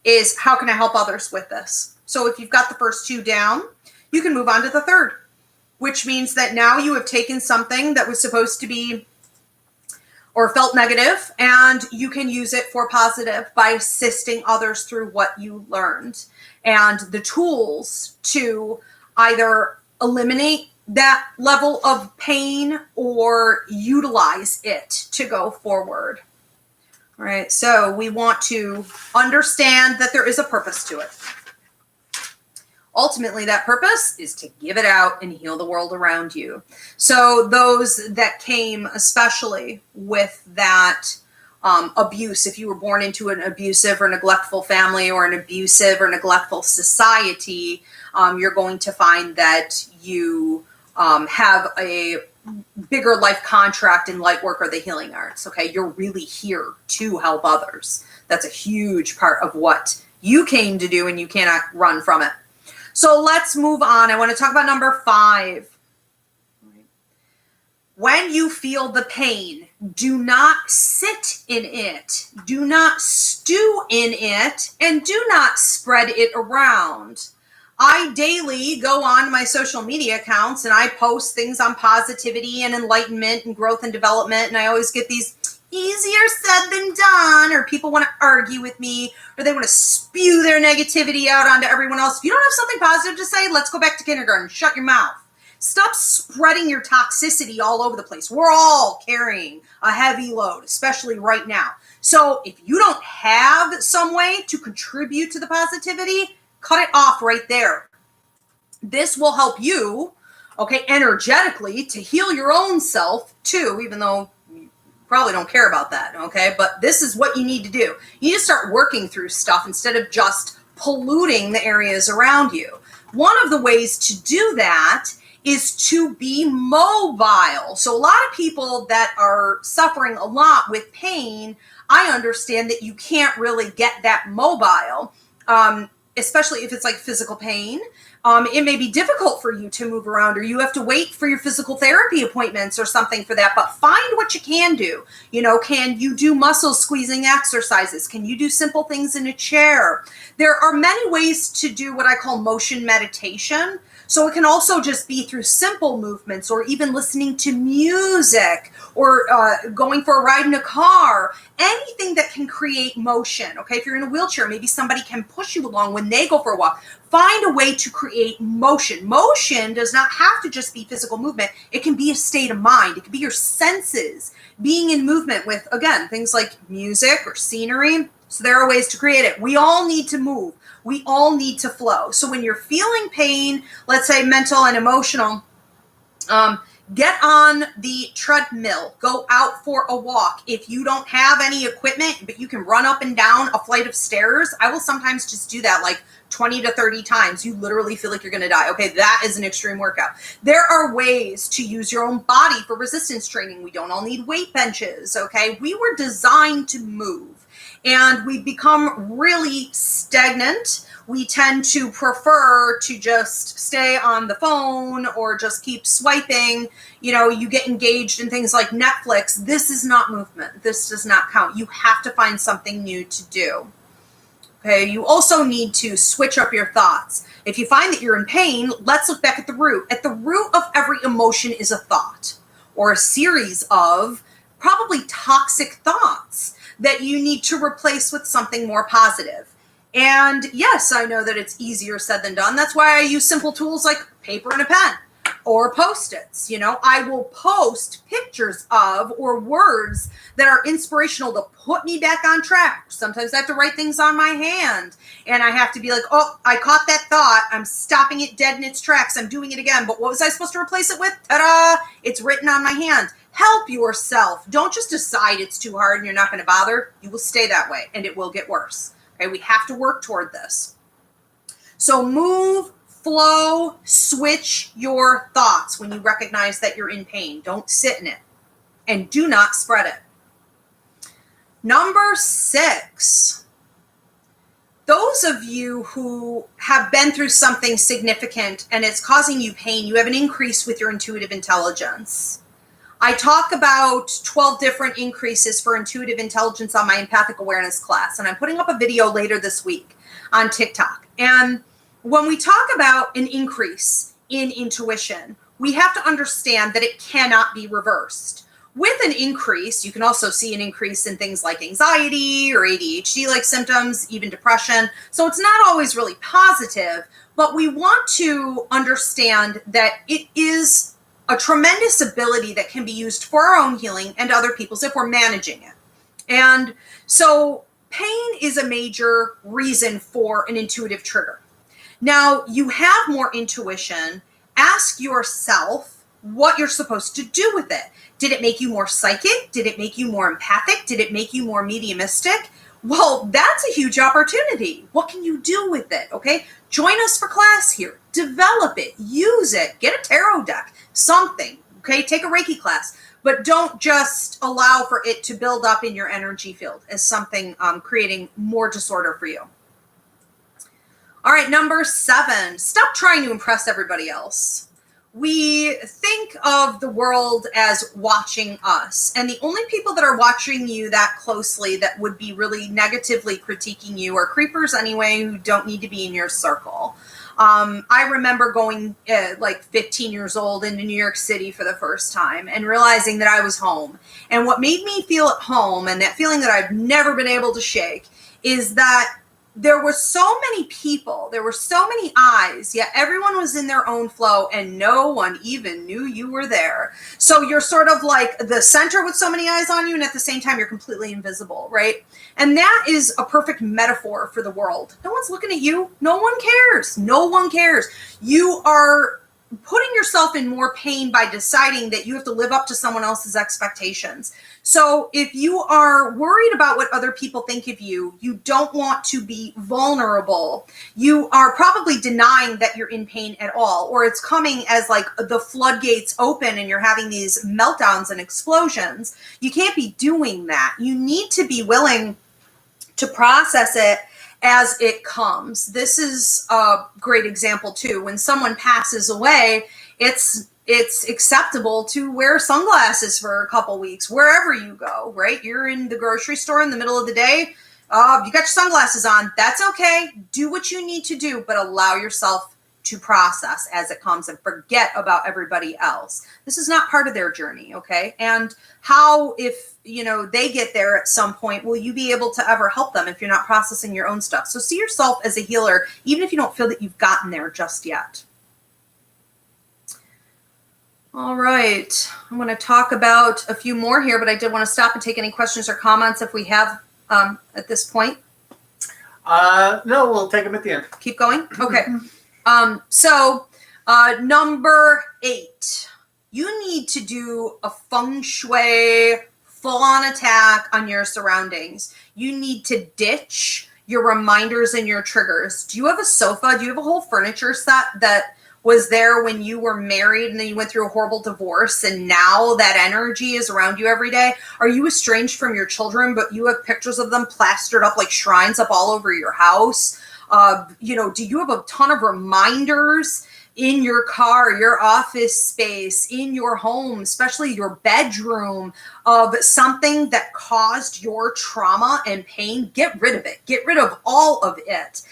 is, how can I help others with this? So if you've got the first 2 down, you can move on to the third, which means that now you have taken something that was supposed to be or felt negative, and you can use it for positive by assisting others through what you learned and the tools to either eliminate that level of pain or utilize it to go forward. All right, so we want to understand that there is a purpose to it. Ultimately, that purpose is to give it out and heal the world around you. So those that came especially with that abuse, if you were born into an abusive or neglectful family or an abusive or neglectful society, you're going to find that you have a bigger life contract in light work or the healing arts. Okay, you're really here to help others. That's a huge part of what you came to do, and you cannot run from it. So let's move on. I want to talk about number 5. When you feel the pain, do not sit in it. Do not stew in it, and do not spread it around. I daily go on my social media accounts and I post things on positivity and enlightenment and growth and development. And I always get these easier said than done, or people want to argue with me, or they want to spew their negativity out onto everyone else. If you don't have something positive to say, let's go back to kindergarten. Shut your mouth. Stop spreading your toxicity all over the place. We're all carrying a heavy load, especially right now. So if you don't have some way to contribute to the positivity, cut it off right there. This will help you, okay, energetically to heal your own self too, even though you probably don't care about that, okay? But this is what you need to do. You need to start working through stuff instead of just polluting the areas around you. One of the ways to do that is to be mobile. So a lot of people that are suffering a lot with pain, I understand that you can't really get that mobile, especially if it's like physical pain. It may be difficult for you to move around, or you have to wait for your physical therapy appointments or something for that, but find what you can do. You know, can you do muscle squeezing exercises? Can you do simple things in a chair? There are many ways to do what I call motion meditation. So it can also just be through simple movements, or even listening to music, or going for a ride in a car, anything that can create motion. Okay, if you're in a wheelchair, maybe somebody can push you along when they go for a walk. Find a way to create motion. Motion does not have to just be physical movement. It can be a state of mind. It can be your senses being in movement with, again, things like music or scenery. So there are ways to create it. We all need to move. We all need to flow. So when you're feeling pain, let's say mental and emotional, get on the treadmill, go out for a walk. If you don't have any equipment, but you can run up and down a flight of stairs, I will sometimes just do that like 20 to 30 times. You literally feel like you're going to die. Okay, that is an extreme workout. There are ways to use your own body for resistance training. We don't all need weight benches, okay? We were designed to move, and we become really stagnant. We tend to prefer to just stay on the phone or just keep swiping. You know, you get engaged in things like Netflix. This is not movement. This does not count. You have to find something new to do. Okay, you also need to switch up your thoughts. If you find that you're in pain, let's look back at the root. At the root of every emotion is a thought or a series of probably toxic thoughts that you need to replace with something more positive. And yes, I know that it's easier said than done. That's why I use simple tools like paper and a pen or Post-its. You know, I will post pictures of or words that are inspirational to put me back on track. Sometimes I have to write things on my hand and I have to be like, oh, I caught that thought. I'm stopping it dead in its tracks. I'm doing it again. But what was I supposed to replace it with? Ta-da! It's written on my hand. Help yourself. Don't just decide it's too hard and you're not going to bother. You will stay that way and it will get worse. Okay, we have to work toward this. So move, flow, switch your thoughts when you recognize that you're in pain. Don't sit in it and do not spread it. Number 6, those of you who have been through something significant and it's causing you pain, you have an increase with your intuitive intelligence. I talk about 12 different increases for intuitive intelligence on my empathic awareness class, and I'm putting up a video later this week on TikTok. And when we talk about an increase in intuition, we have to understand that it cannot be reversed. With an increase, you can also see an increase in things like anxiety or ADHD-like symptoms, even depression. So it's not always really positive, but we want to understand that it is a tremendous ability that can be used for our own healing and other people's if we're managing it. And so pain is a major reason for an intuitive trigger. Now, you have more intuition. Ask yourself what you're supposed to do with it. Did it make you more psychic? Did it make you more empathic? Did it make you more mediumistic? Well, that's a huge opportunity. What can you do with it? Okay, join us for class here. Develop it. Use it. Get a tarot deck. Something. Okay, take a Reiki class. But don't just allow for it to build up in your energy field as something creating more disorder for you. All right, number 7. Stop trying to impress everybody else. We think of the world as watching us, and the only people that are watching you that closely that would be really negatively critiquing you are creepers anyway who don't need to be in your circle. I remember going like 15 years old into New York City for the first time and realizing that I was home. And what made me feel at home, and that feeling that I've never been able to shake, is that there were so many people, there were so many eyes, yet everyone was in their own flow and no one even knew you were there. So you're sort of like the center with so many eyes on you, and at the same time, you're completely invisible, right? And that is a perfect metaphor for the world. No one's looking at you. No one cares. No one cares. You are putting yourself in more pain by deciding that you have to live up to someone else's expectations. So if you are worried about what other people think of you, you don't want to be vulnerable, you are probably denying that you're in pain at all, or it's coming as like the floodgates open and you're having these meltdowns and explosions. You can't be doing that. You need to be willing to process it as it comes. This is a great example too. When someone passes away, it's acceptable to wear sunglasses for a couple weeks, wherever you go, right? You're in the grocery store in the middle of the day. You got your sunglasses on. That's okay. Do what you need to do, but allow yourself to process as it comes and forget about everybody else. This is not part of their journey, okay? And how, if they get there at some point, will you be able to ever help them if you're not processing your own stuff? So see yourself as a healer, even if you don't feel that you've gotten there just yet. All right, I'm going to talk about a few more here, but I did want to stop and take any questions or comments if we have at this point. No, we'll take them at the end. Keep going? Okay. So number 8, you need to do a feng shui full-on attack on your surroundings. You need to ditch your reminders and your triggers. Do you have a sofa? Do you have a whole furniture set that was there when you were married and then you went through a horrible divorce and now that energy is around you every day? Are you estranged from your children, but you have pictures of them plastered up like shrines up all over your house? Do you have a ton of reminders in your car, your office space, in your home, especially your bedroom, of something that caused your trauma and pain? Get rid of it. Get rid of all of it.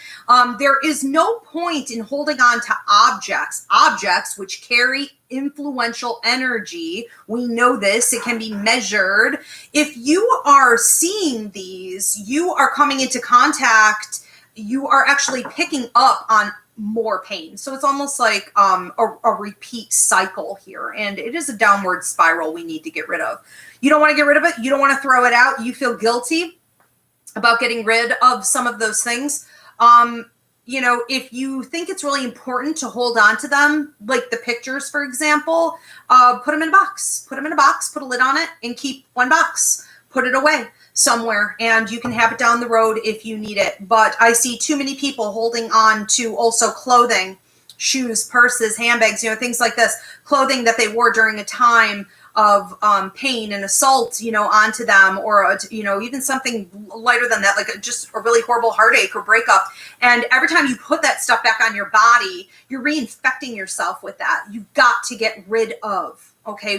There is no point in holding on to objects which carry influential energy. We know this. It can be measured. If you are seeing these, you are coming into contact, you are actually picking up on more pain. So it's almost like a repeat cycle here. And it is a downward spiral we need to get rid of. You don't want to get rid of it. You don't want to throw it out. You feel guilty about getting rid of some of those things. If you think it's really important to hold on to them, like the pictures, for example, put them in a box. Put them in a box, put a lid on it, and keep one box. Put it away somewhere, and you can have it down the road if you need it. But I see too many people holding on to also clothing, shoes, purses, handbags, things like this, clothing that they wore during a time of pain and assault, onto them, or, even something lighter than that, like just a really horrible heartache or breakup. And every time you put that stuff back on your body, you're reinfecting yourself with that. You've got to get rid of,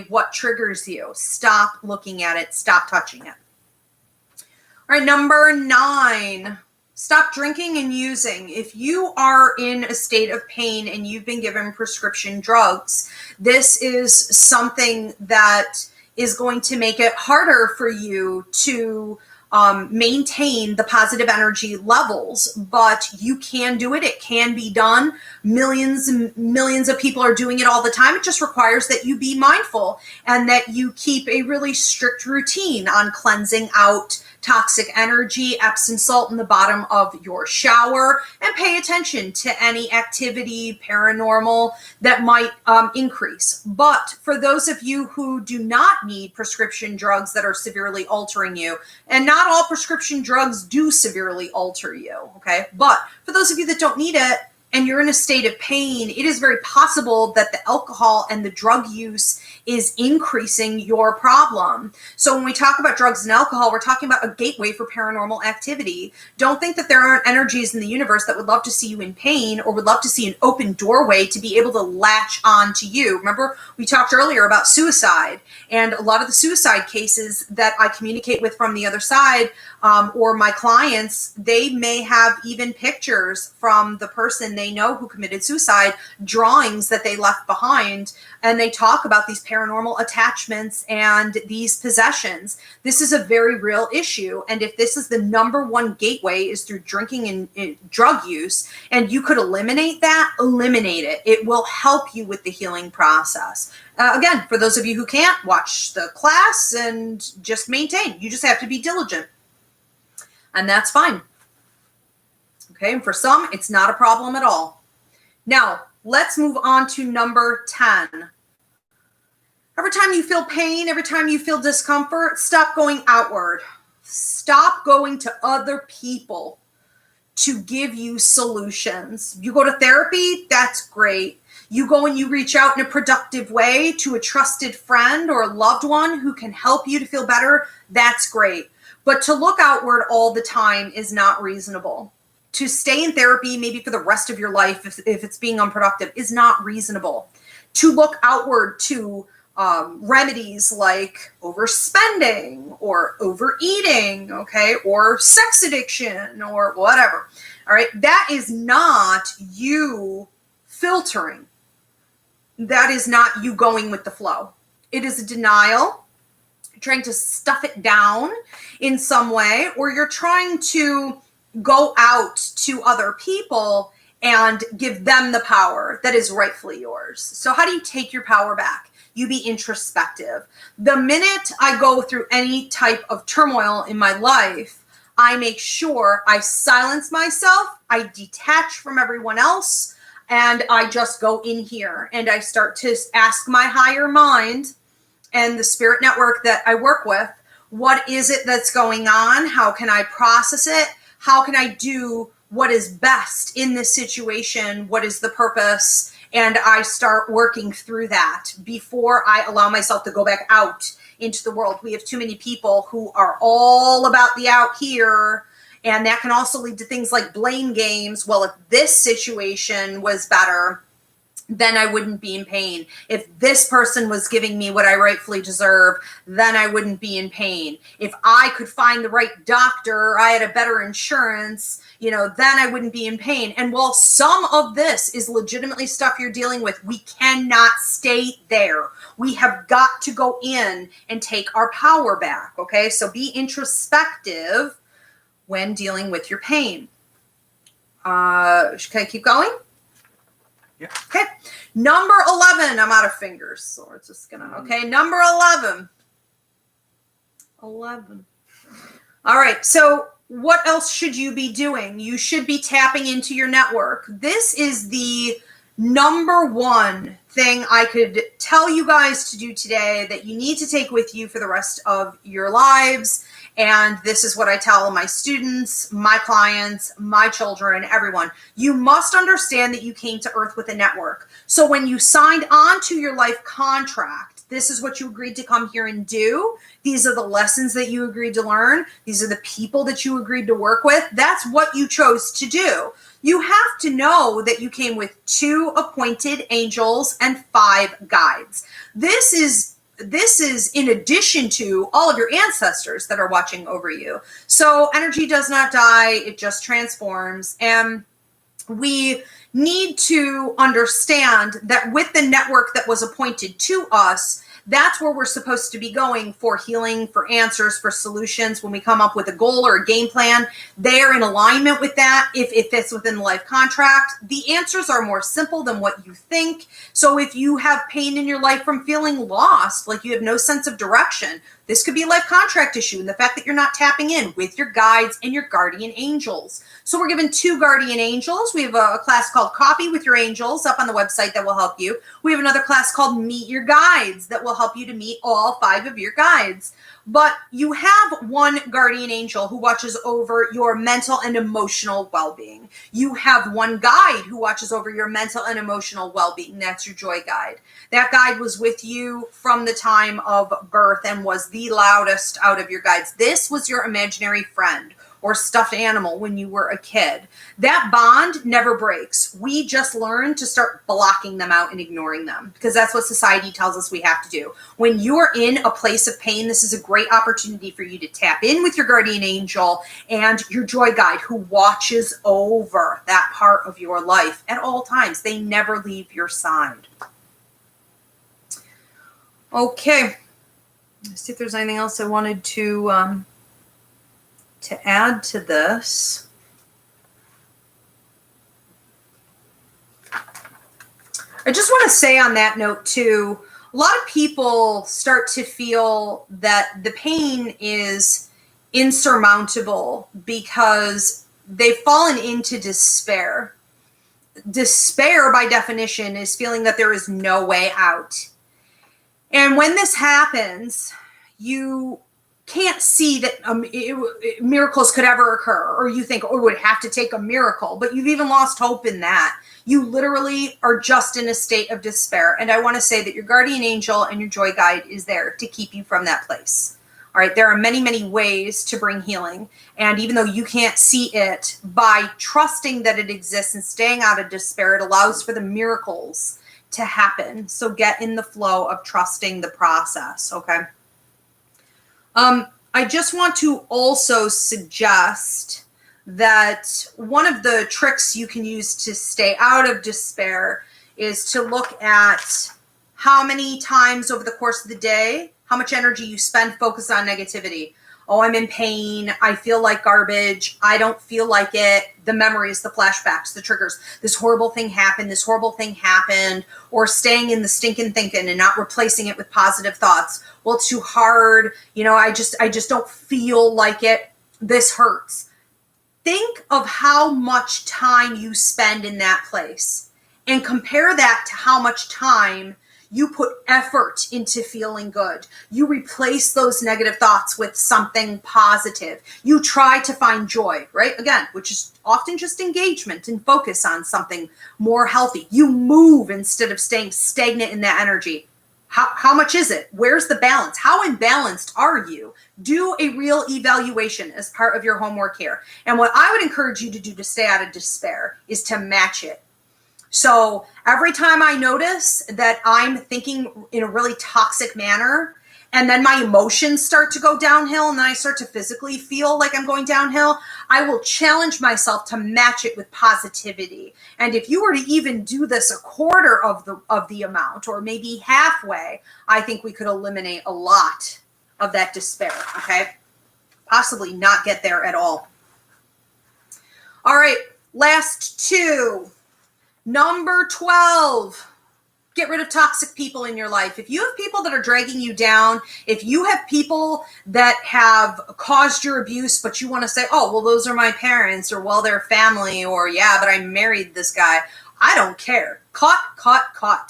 what triggers you. Stop looking at it. Stop touching it. All right, number 9, stop drinking and using. If you are in a state of pain and you've been given prescription drugs, this is something that is going to make it harder for you to maintain the positive energy levels, but you can do it. It can be done. Millions and millions of people are doing it all the time. It just requires that you be mindful and that you keep a really strict routine on cleansing out toxic energy, Epsom salt in the bottom of your shower, and pay attention to any activity, paranormal, that might increase. But for those of you who do not need prescription drugs that are severely altering you, and not all prescription drugs do severely alter you, but for those of you that don't need it, and you're in a state of pain, it is very possible that the alcohol and the drug use is increasing your problem. So when we talk about drugs and alcohol, we're talking about a gateway for paranormal activity. Don't think that there aren't energies in the universe that would love to see you in pain or would love to see an open doorway to be able to latch on to you. Remember, we talked earlier about suicide, and a lot of the suicide cases that I communicate with from the other side, or my clients, they may have even pictures from the person they know who committed suicide, drawings that they left behind, and they talk about these paranormal attachments and these possessions. This is a very real issue, and if this is the number one gateway is through drinking and drug use, and you could eliminate that, eliminate it. It will help you with the healing process. Again, for those of you who can't, watch the class and just maintain. You just have to be diligent. And that's fine. And for some, it's not a problem at all. Now, let's move on to number 10. Every time you feel pain, every time you feel discomfort, stop going outward. Stop going to other people to give you solutions. You go to therapy, that's great. You go and you reach out in a productive way to a trusted friend or a loved one who can help you to feel better, that's great. But to look outward all the time is not reasonable. To stay in therapy maybe for the rest of your life, if it's being unproductive, is not reasonable. To look outward to remedies like overspending or overeating, or sex addiction or whatever, all right, that is not you filtering. That is not you going with the flow. It is a denial. Trying to stuff it down in some way, or you're trying to go out to other people and give them the power that is rightfully yours. So how do you take your power back? You be introspective. The minute I go through any type of turmoil in my life, I make sure I silence myself, I detach from everyone else, and I just go in here and I start to ask my higher mind and the spirit network that I work with, what is it that's going on? How can I process it? How can I do what is best in this situation? What is the purpose? And I start working through that before I allow myself to go back out into the world. We have too many people who are all about the out here, and that can also lead to things like blame games. Well, if this situation was better, then I wouldn't be in pain. If this person was giving me what I rightfully deserve, then I wouldn't be in pain. If I could find the right doctor, I had a better insurance, then I wouldn't be in pain. And while some of this is legitimately stuff you're dealing with, we cannot stay there. We have got to go in and take our power back, okay? So be introspective when dealing with your pain. Can I keep going? Yeah. Okay. Number 11. I'm out of fingers, so we're just gonna. Okay. Number 11. 11. All right. So what else should you be doing? You should be tapping into your network. This is the number one thing I could tell you guys to do today that you need to take with you for the rest of your lives. And this is what I tell my students, my clients, my children, everyone. You must understand that you came to Earth with a network. So when you signed on to your life contract, this is what you agreed to come here and do. These are the lessons that you agreed to learn. These are the people that you agreed to work with. That's what you chose to do. You have to know that you came with 2 appointed angels and 5 guides. This is in addition to all of your ancestors that are watching over you. So energy does not die, it just transforms. And we need to understand that with the network that was appointed to us, that's where we're supposed to be going for healing, for answers, for solutions. When we come up with a goal or a game plan, they're in alignment with that. If it's within the life contract, the answers are more simple than what you think. So if you have pain in your life from feeling lost, like you have no sense of direction, this could be a life contract issue, and the fact that you're not tapping in with your guides and your guardian angels. So we're given 2 guardian angels. We have a class called Coffee with Your Angels up on the website that will help you. We have another class called Meet Your Guides that will help you to meet all 5 of your guides. But you have one guardian angel who watches over your mental and emotional well-being. You have one guide who watches over your mental and emotional well-being. That's your joy guide. That guide was with you from the time of birth and was the loudest out of your guides. This was your imaginary friend or stuffed animal when you were a kid. That bond never breaks. We just learn to start blocking them out and ignoring them because that's what society tells us we have to do. When you're in a place of pain, this is a great opportunity for you to tap in with your guardian angel and your joy guide who watches over that part of your life at all times. They never leave your side. Okay. Let's see if there's anything else I wanted to add to this. I just want to say on that note too, a lot of people start to feel that the pain is insurmountable because they've fallen into despair. Despair, by definition, is feeling that there is no way out. And when this happens, you can't see that miracles could ever occur, or you think, oh, it would have to take a miracle, but you've even lost hope in that. You literally are just in a state of despair. And I want to say that your guardian angel and your joy guide is there to keep you from that place. All right. There are many, many ways to bring healing. And even though you can't see it, by trusting that it exists and staying out of despair, it allows for the miracles to happen. So get in the flow of trusting the process. Okay. I just want to also suggest that one of the tricks you can use to stay out of despair is to look at how many times over the course of the day, how much energy you spend focused on negativity. Oh, I'm in pain. I feel like garbage. I don't feel like it. The memories, the flashbacks, the triggers. This horrible thing happened. This horrible thing happened. Or staying in the stinking thinking and not replacing it with positive thoughts. Well, it's too hard. I just don't feel like it. this hurts. Think of how much time you spend in that place and compare that to how much time you put effort into feeling good. You replace those negative thoughts with something positive. You try to find joy, right? Again, which is often just engagement and focus on something more healthy. You move instead of staying stagnant in that energy. How much is it? Where's the balance? How imbalanced are you? Do a real evaluation as part of your homework here. And what I would encourage you to do to stay out of despair is to match it. So every time I notice that I'm thinking in a really toxic manner, and then my emotions start to go downhill, and then I start to physically feel like I'm going downhill, I will challenge myself to match it with positivity. And if you were to even do this a quarter of the amount, or maybe halfway, I think we could eliminate a lot of that despair, okay? Possibly not get there at all. All right, last two. Number 12, get rid of toxic people in your life. If you have people that are dragging you down, if you have people that have caused your abuse, but you want to say, oh, well, those are my parents, or well, they're family, or yeah, but I married this guy. I don't care. Cut.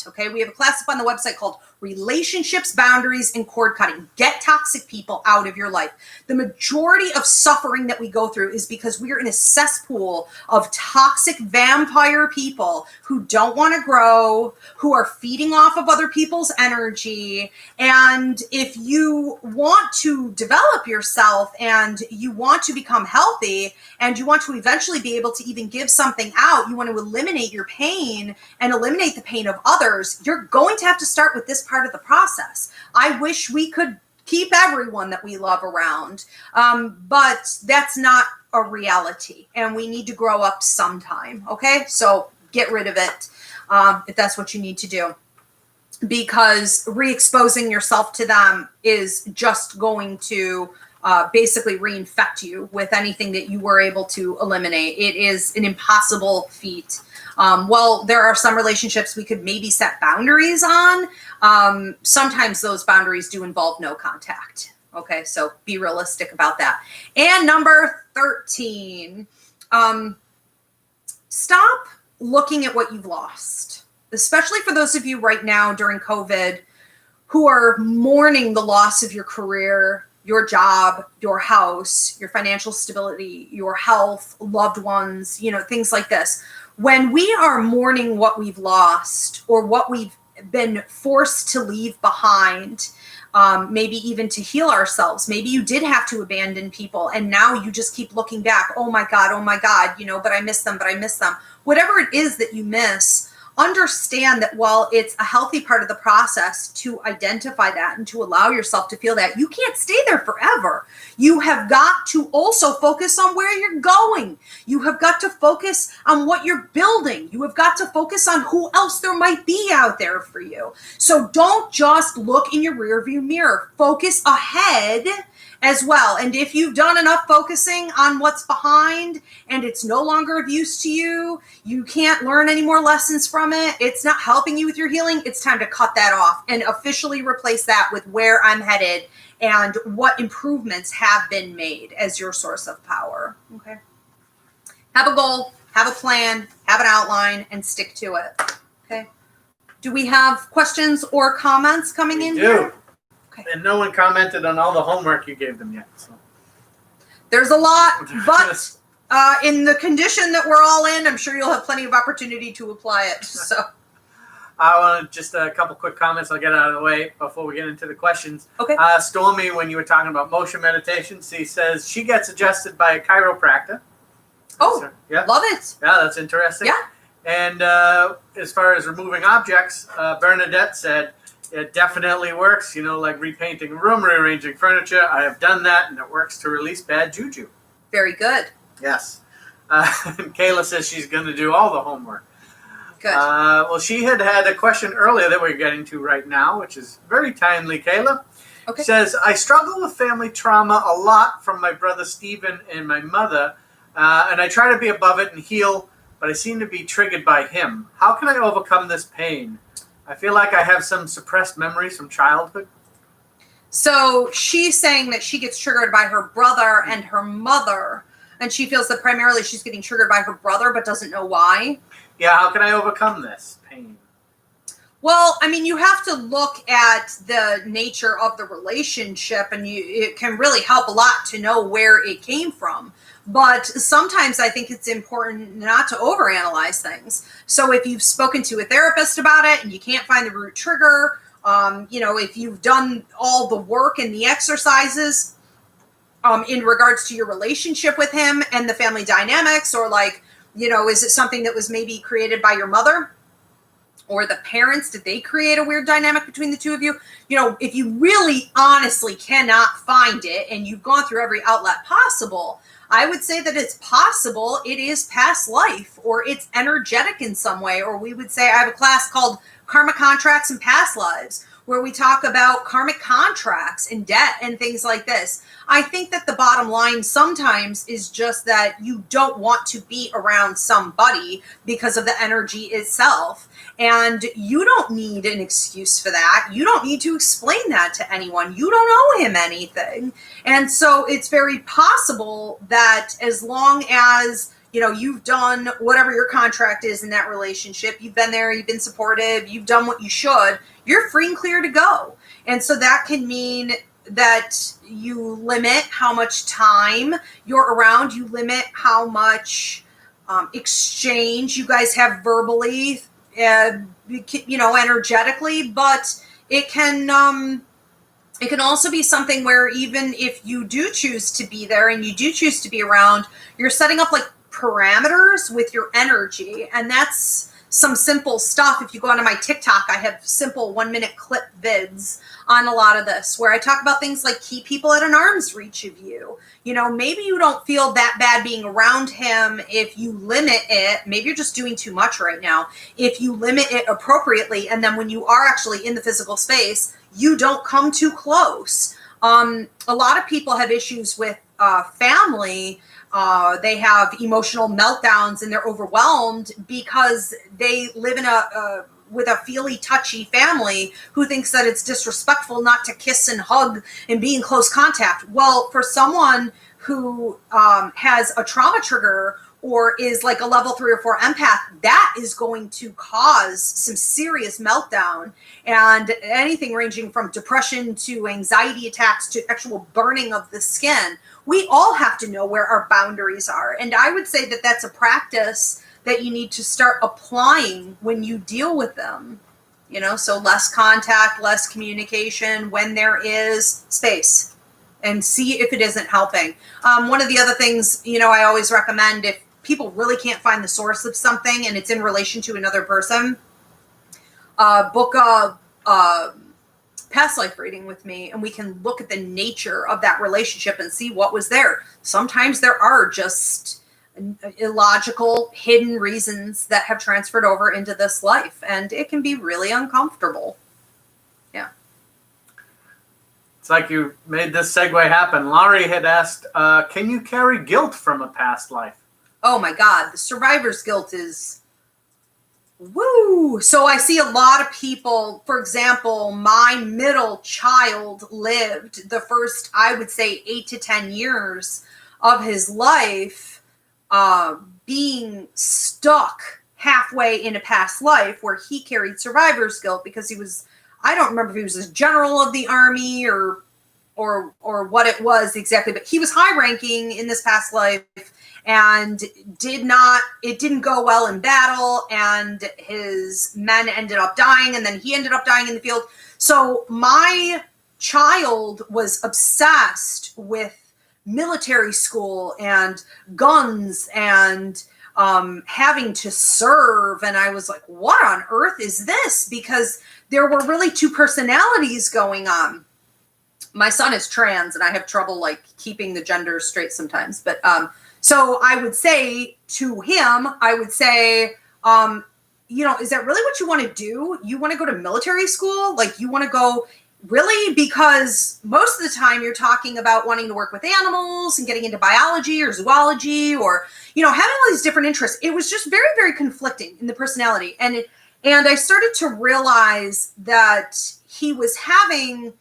Okay, we have a class up on the website called Relationships, Boundaries, and Cord Cutting. Get toxic people out of your life. The majority of suffering that we go through is because we are in a cesspool of toxic vampire people who don't want to grow, who are feeding off of other people's energy. And if you want to develop yourself and you want to become healthy and you want to eventually be able to even give something out, you want to eliminate your pain and eliminate the pain of others, you're going to have to start with this part of the process. I wish we could keep everyone that we love around, but that's not a reality, and we need to grow up sometime, okay? So get rid of it if that's what you need to do, because re-exposing yourself to them is just going to basically reinfect you with anything that you were able to eliminate. It is an impossible feat. Well, there are some relationships we could maybe set boundaries on. Sometimes those boundaries do involve no contact. Okay, so be realistic about that. And number 13, stop looking at what you've lost, especially for those of you right now during COVID who are mourning the loss of your career, your job, your house, your financial stability, your health, loved ones, things like this. When we are mourning what we've lost or what we've been forced to leave behind, maybe even to heal ourselves, maybe you did have to abandon people and now you just keep looking back, oh my God, but I miss them. Whatever it is that you miss, understand that while it's a healthy part of the process to identify that and to allow yourself to feel that, you can't stay there forever. You have got to also focus on where you're going. You have got to focus on what you're building. You have got to focus on who else there might be out there for you. So don't just look in your rearview mirror. Focus ahead as well. And if you've done enough focusing on what's behind and it's no longer of use to you, you can't learn any more lessons from it, it's not helping you with your healing, it's time to cut that off and officially replace that with where I'm headed and what improvements have been made as your source of power. Okay. Have a goal, have a plan, have an outline, and stick to it. Okay. Do we have questions or comments coming in here? Okay. And no one commented on all the homework you gave them yet. So. There's a lot, but in the condition that we're all in, I'm sure you'll have plenty of opportunity to apply it. So, I want just a couple quick comments I'll get out of the way before we get into the questions. Okay. Stormy, when you were talking about motion meditation, she says she gets adjusted by a chiropractor. Oh, so, yeah. Love it. Yeah, that's interesting. Yeah. And as far as removing objects, Bernadette said, it definitely works, like repainting a room, rearranging furniture. I have done that, and it works to release bad juju. Very good. Yes. And Kayla says she's going to do all the homework. Good. Well, she had a question earlier that we're getting to right now, which is very timely, Kayla. Okay. Says, I struggle with family trauma a lot from my brother Stephen and my mother, and I try to be above it and heal, but I seem to be triggered by him. How can I overcome this pain? I feel like I have some suppressed memories from childhood. So she's saying that she gets triggered by her brother and her mother, and she feels that primarily she's getting triggered by her brother, but doesn't know why. Yeah, how can I overcome this pain? Well, I mean, you have to look at the nature of the relationship, and it can really help a lot to know where it came from. But sometimes I think it's important not to overanalyze things. So if you've spoken to a therapist about it and you can't find the root trigger, if you've done all the work and the exercises in regards to your relationship with him and the family dynamics, or is it something that was maybe created by your mother or the parents? Did they create a weird dynamic between the two of you? If you really honestly cannot find it and you've gone through every outlet possible, I would say that it's possible it is past life, or it's energetic in some way. Or we would say, I have a class called Karmic Contracts and Past Lives, where we talk about karmic contracts and debt and things like this. I think that the bottom line sometimes is just that you don't want to be around somebody because of the energy itself. And you don't need an excuse for that. You don't need to explain that to anyone. You don't owe him anything. And so it's very possible that as long as you've done whatever your contract is in that relationship, you've been there, you've been supportive, you've done what you should, you're free and clear to go. And so that can mean that you limit how much time you're around, you limit how much exchange you guys have verbally, energetically, but it can also be something where even if you do choose to be there and you do choose to be around, you're setting up like parameters with your energy. And that's some simple stuff. If you go onto my TikTok, I have simple 1-minute clip vids on a lot of this, where I talk about things like keep people at an arm's reach of you. Maybe you don't feel that bad being around him if you limit it. Maybe you're just doing too much right now. If you limit it appropriately, and then when you are actually in the physical space, you don't come too close. A lot of people have issues with family. They have emotional meltdowns and they're overwhelmed because they live in with a feely, touchy family who thinks that it's disrespectful not to kiss and hug and be in close contact. Well, for someone who has a trauma trigger or is like a level 3 or 4 empath, that is going to cause some serious meltdown, and anything ranging from depression to anxiety attacks to actual burning of the skin. We all have to know where our boundaries are. And I would say that that's a practice that you need to start applying when you deal with them. So less contact, less communication when there is space, and see if it isn't helping. One of the other things, I always recommend, if people really can't find the source of something and it's in relation to another person, book a past life reading with me, and we can look at the nature of that relationship and see what was there. Sometimes there are just illogical, hidden reasons that have transferred over into this life, and it can be really uncomfortable. Yeah. It's like you made this segue happen. Laurie had asked, can you carry guilt from a past life? Oh my God, the survivor's guilt is woo. So I see a lot of people, for example, my middle child lived the first, I would say, 8 to 10 years of his life being stuck halfway in a past life where he carried survivor's guilt because he was, I don't remember if he was a general of the army or what it was exactly, but he was high ranking in this past life and it didn't go well in battle, and his men ended up dying, and then he ended up dying in the field. So my child was obsessed with military school and guns and having to serve. And I was like, what on earth is this? Because there were really two personalities going on. My son is trans and I have trouble keeping the genders straight sometimes. But so I would say to him, is that really what you want to do? You want to go to military school? You want to go really? Because most of the time you're talking about wanting to work with animals and getting into biology or zoology or, having all these different interests. It was just very, very conflicting in the personality. And I started to realize that he was having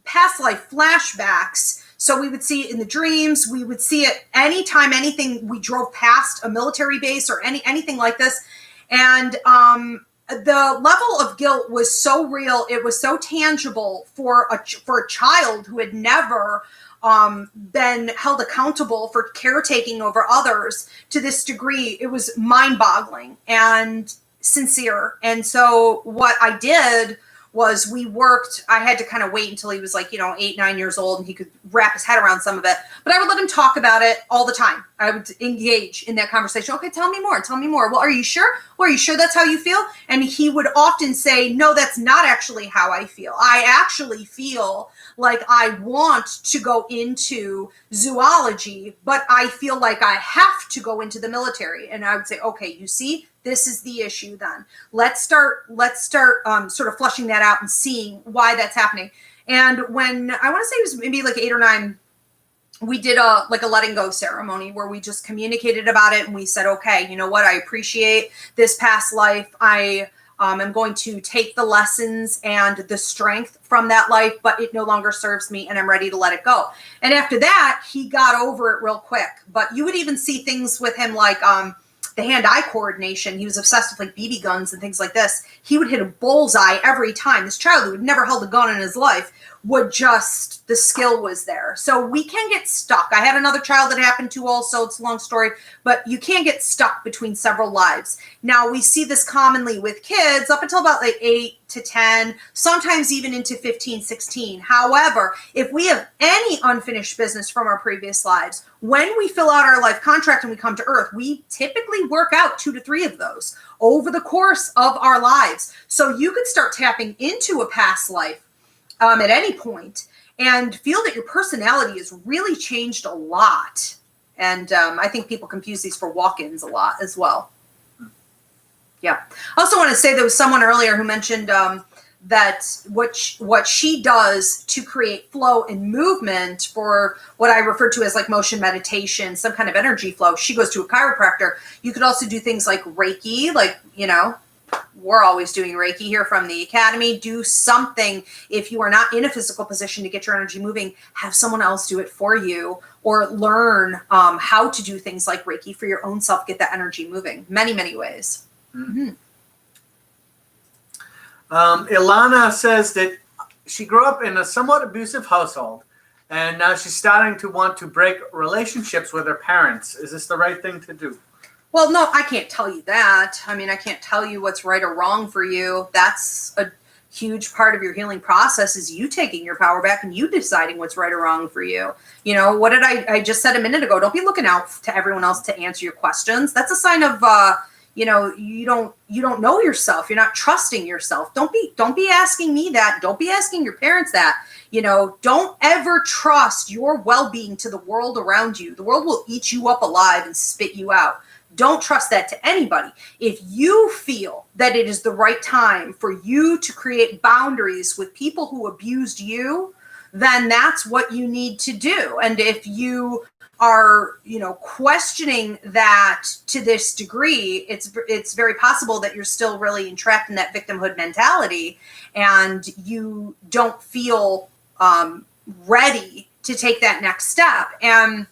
past life flashbacks. So we would see it in the dreams. We would see it anytime anything we drove past a military base or anything like this. And the level of guilt was so real. It was so tangible for a child who had never been held accountable for caretaking over others to this degree. It was mind-boggling and sincere. And so what I did was I had to kind of wait until he was like, 8, 9 years old and he could wrap his head around some of it. But I would let him talk about it all the time. I would engage in that conversation. Okay, tell me more. Well, are you sure? Well, are you sure that's how you feel? And he would often say, no, that's not actually how I feel. I actually feel like I want to go into zoology, but I feel like I have to go into the military. And I would say, okay, you see, this is the issue then. Let's start sort of flushing that out and seeing why that's happening. And when I want to say it was maybe like 8 or 9, we did a letting go ceremony where we just communicated about it. And we said, okay, you know what? I appreciate this past life. I am going to take the lessons and the strength from that life, but it no longer serves me and I'm ready to let it go. And after that, he got over it real quick. But you would even see things with him like, the hand-eye coordination. He was obsessed with like BB guns and things like this. He would hit a bullseye every time. This child who had never held a gun in his life the skill was there. So we can get stuck. I had another child that happened to also. It's a long story, but you can get stuck between several lives. Now we see this commonly with kids up until about like 8 to 10, sometimes even into 15, 16. However, if we have any unfinished business from our previous lives, when we fill out our life contract and we come to Earth, we typically work out 2 to 3 of those over the course of our lives. So you could start tapping into a past life at any point and feel that your personality has really changed a lot. And I think people confuse these for walk-ins a lot as well. Yeah. I also want to say there was someone earlier who mentioned that what she does to create flow and movement for what I refer to as like motion meditation, some kind of energy flow. She goes to a chiropractor. You could also do things like Reiki, like, we're always doing Reiki here from the Academy. Do something. If you are not in a physical position to get your energy moving, have someone else do it for you, or learn how to do things like Reiki for your own self, get that energy moving. Many, many ways. Mm-hmm. Ilana says that she grew up in a somewhat abusive household, and now she's starting to want to break relationships with her parents. Is this the right thing to do? Well, no, I can't tell you that. I mean, I can't tell you what's right or wrong for you. That's a huge part of your healing process, is you taking your power back and you deciding what's right or wrong for you. What did I just said a minute ago? Don't be looking out to everyone else to answer your questions. That's a sign of, you don't know yourself. You're not trusting yourself. Don't be asking me that. Don't be asking your parents that. Don't ever trust your well-being to the world around you. The world will eat you up alive and spit you out. Don't trust that to anybody. If you feel that it is the right time for you to create boundaries with people who abused you, then that's what you need to do. And if you are, questioning that to this degree, it's very possible that you're still really entrapped in that victimhood mentality and you don't feel ready to take that next step. And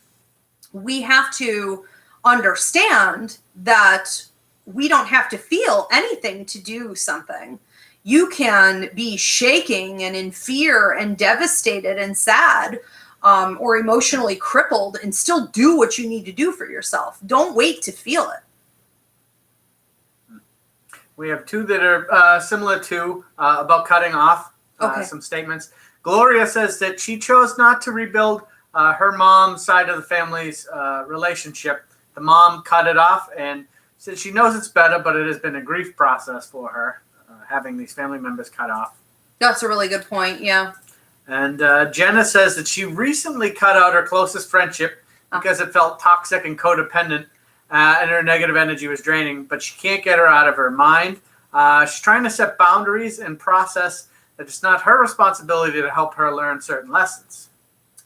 we have to understand that we don't have to feel anything to do something. You can be shaking and in fear and devastated and sad, or emotionally crippled, and still do what you need to do for yourself. Don't wait to feel it. We have 2 that are similar to about cutting off some statements. Gloria says that she chose not to rebuild her mom's side of the family's relationship. The mom cut it off and said she knows it's better, but it has been a grief process for her, having these family members cut off. That's a really good point, yeah. And Jenna says that she recently cut out her closest friendship because it felt toxic and codependent, and her negative energy was draining, but she can't get her out of her mind. She's trying to set boundaries and process that it's not her responsibility to help her learn certain lessons.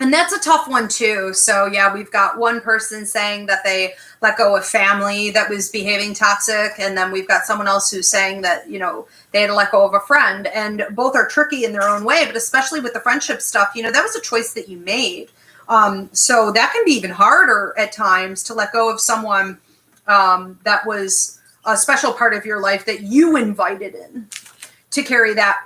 And that's a tough one too. So yeah, we've got one person saying that they let go of family that was behaving toxic. And then we've got someone else who's saying that, they had to let go of a friend, and both are tricky in their own way, but especially with the friendship stuff, that was a choice that you made. So that can be even harder at times to let go of someone that was a special part of your life that you invited in to carry that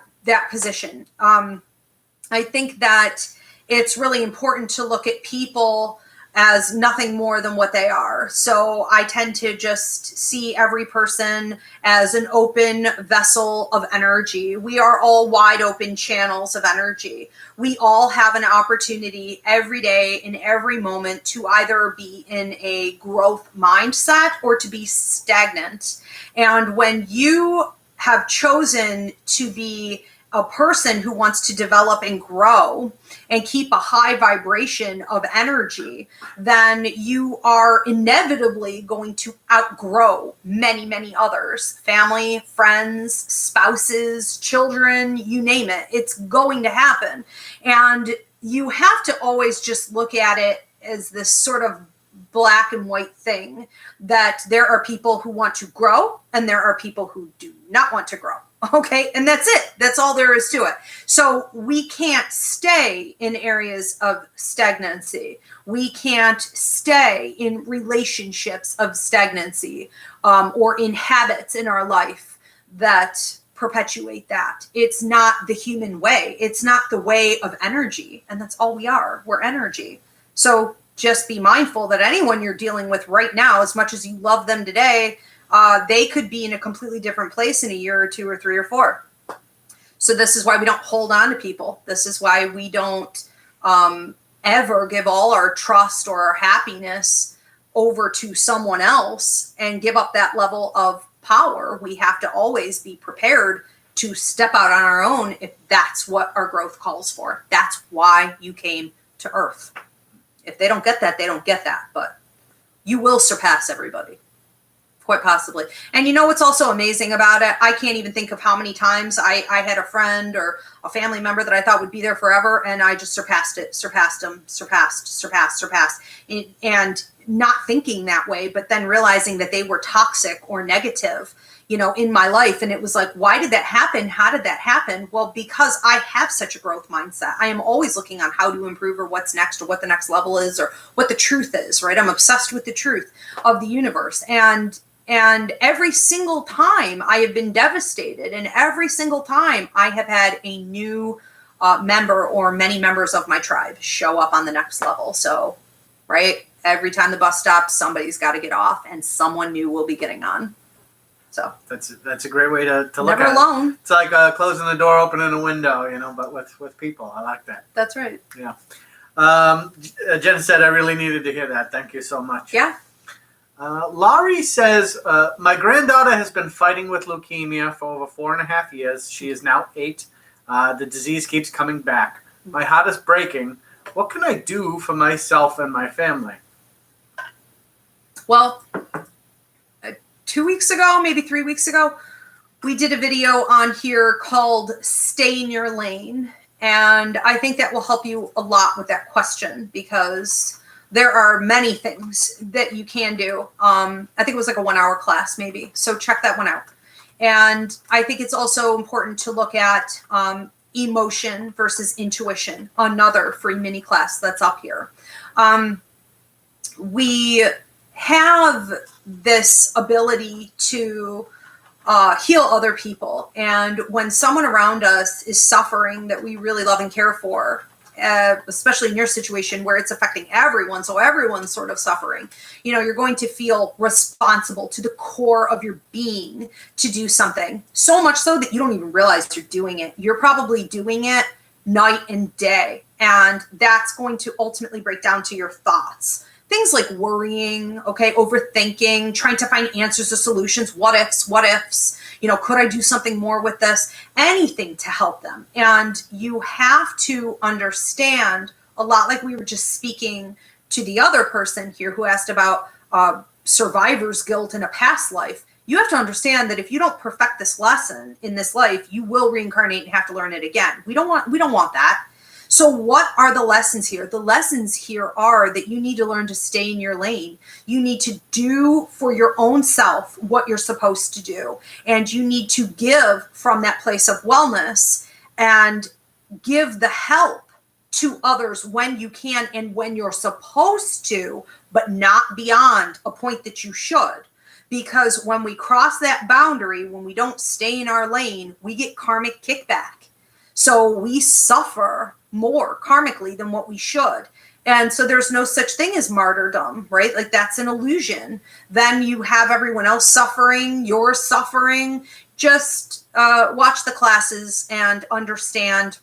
position. I think that it's really important to look at people as nothing more than what they are. So I tend to just see every person as an open vessel of energy. We are all wide open channels of energy. We all have an opportunity every day in every moment to either be in a growth mindset or to be stagnant. And when you have chosen to be a person who wants to develop and grow and keep a high vibration of energy, then you are inevitably going to outgrow many, many others. Family, friends, spouses, children, you name it. It's going to happen. And you have to always just look at it as this sort of black and white thing, that there are people who want to grow and there are people who do not want to grow. Okay. And that's it. That's all there is to it. So we can't stay in areas of stagnancy. We can't stay in relationships of stagnancy, or in habits in our life that perpetuate that. It's not the human way. It's not the way of energy. And that's all we are. We're energy. So just be mindful that anyone you're dealing with right now, as much as you love them today, they could be in a completely different place in a year or 2 or 3 or 4. So this is why we don't hold on to people. This is why we don't ever give all our trust or our happiness over to someone else and give up that level of power. We have to always be prepared to step out on our own if that's what our growth calls for. That's why you came to Earth. If they don't get that, they don't get that. But you will surpass everybody. Quite possibly. And you know what's also amazing about it? I can't even think of how many times I had a friend or a family member that I thought would be there forever, and I just surpassed them, and not thinking that way, but then realizing that they were toxic or negative, in my life. And it was like, why did that happen? How did that happen? Well, because I have such a growth mindset. I am always looking on how to improve, or what's next, or what the next level is, or what the truth is, right? I'm obsessed with the truth of the universe. And every single time I have been devastated, and every single time I have had a new member or many members of my tribe show up on the next level. So, right, every time the bus stops, somebody's got to get off, and someone new will be getting on. So that's a great way to look at it. Never alone. It's like closing the door, opening a window, but with people. I like that. That's right. Yeah. Jen said, I really needed to hear that. Thank you so much. Yeah. Laurie says, my granddaughter has been fighting with leukemia for over 4.5 years. She is now 8. The disease keeps coming back. My heart is breaking. What can I do for myself and my family? Well, 2 weeks ago, maybe 3 weeks ago, we did a video on here called Stay in Your Lane. And I think that will help you a lot with that question, because there are many things that you can do. I think it was like a 1-hour class maybe. So check that one out. And I think it's also important to look at emotion versus intuition, another free mini class that's up here. We have this ability to heal other people. And when someone around us is suffering that we really love and care for, especially in your situation where it's affecting everyone, so everyone's sort of suffering, you're going to feel responsible to the core of your being to do something, so much so that you don't even realize you're doing it. You're probably doing it night and day, and that's going to ultimately break down to your thoughts. Things like worrying, overthinking, trying to find answers to solutions, what ifs, could I do something more with this? Anything to help them. And you have to understand, a lot like we were just speaking to the other person here who asked about survivor's guilt in a past life. You have to understand that if you don't perfect this lesson in this life, you will reincarnate and have to learn it again. We don't want that. So what are the lessons here? The lessons here are that you need to learn to stay in your lane. You need to do for your own self what you're supposed to do. And you need to give from that place of wellness and give the help to others when you can and when you're supposed to, but not beyond a point that you should. Because when we cross that boundary, when we don't stay in our lane, we get karmic kickback. So we suffer more karmically than what we should. And so there's no such thing as martyrdom, right? Like that's an illusion. Then you have everyone else suffering, you're suffering. Just watch the classes and understand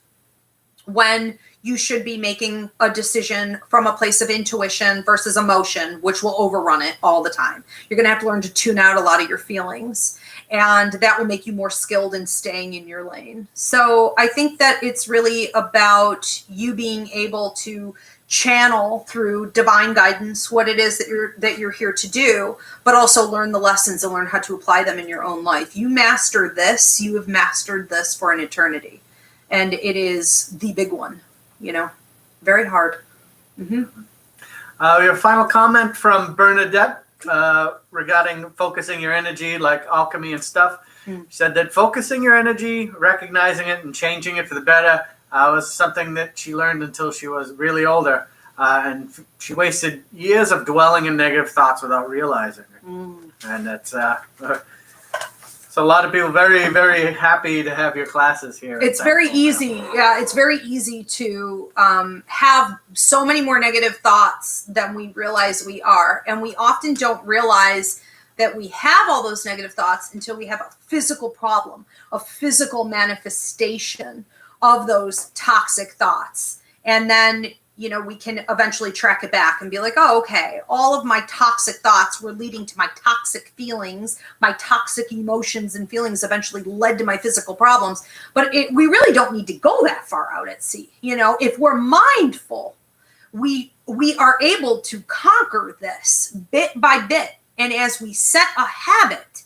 when you should be making a decision from a place of intuition versus emotion, which will overrun it all the time. You're going to have to learn to tune out a lot of your feelings, and that will make you more skilled in staying in your lane. So I think that it's really about you being able to channel through divine guidance what it is that you're here to do, but also learn the lessons and learn how to apply them in your own life. You master this, you have mastered this for an eternity. And it is the big one, very hard. Mm-hmm. Your final comment from Bernadette regarding focusing your energy, like alchemy and stuff. She said that focusing your energy, recognizing it and changing it for the better was something that she learned until she was really older. And she wasted years of dwelling in negative thoughts without realizing it. And that's... So a lot of people very, very happy to have your classes here. It's very easy. Yeah, it's very easy to have so many more negative thoughts than we realize we are. And we often don't realize that we have all those negative thoughts until we have a physical problem, a physical manifestation of those toxic thoughts. And then, we can eventually track it back and be like, oh, okay, all of my toxic thoughts were leading to my toxic feelings, my toxic emotions and feelings eventually led to my physical problems. But we really don't need to go that far out at sea. If we're mindful, we are able to conquer this bit by bit. And as we set a habit,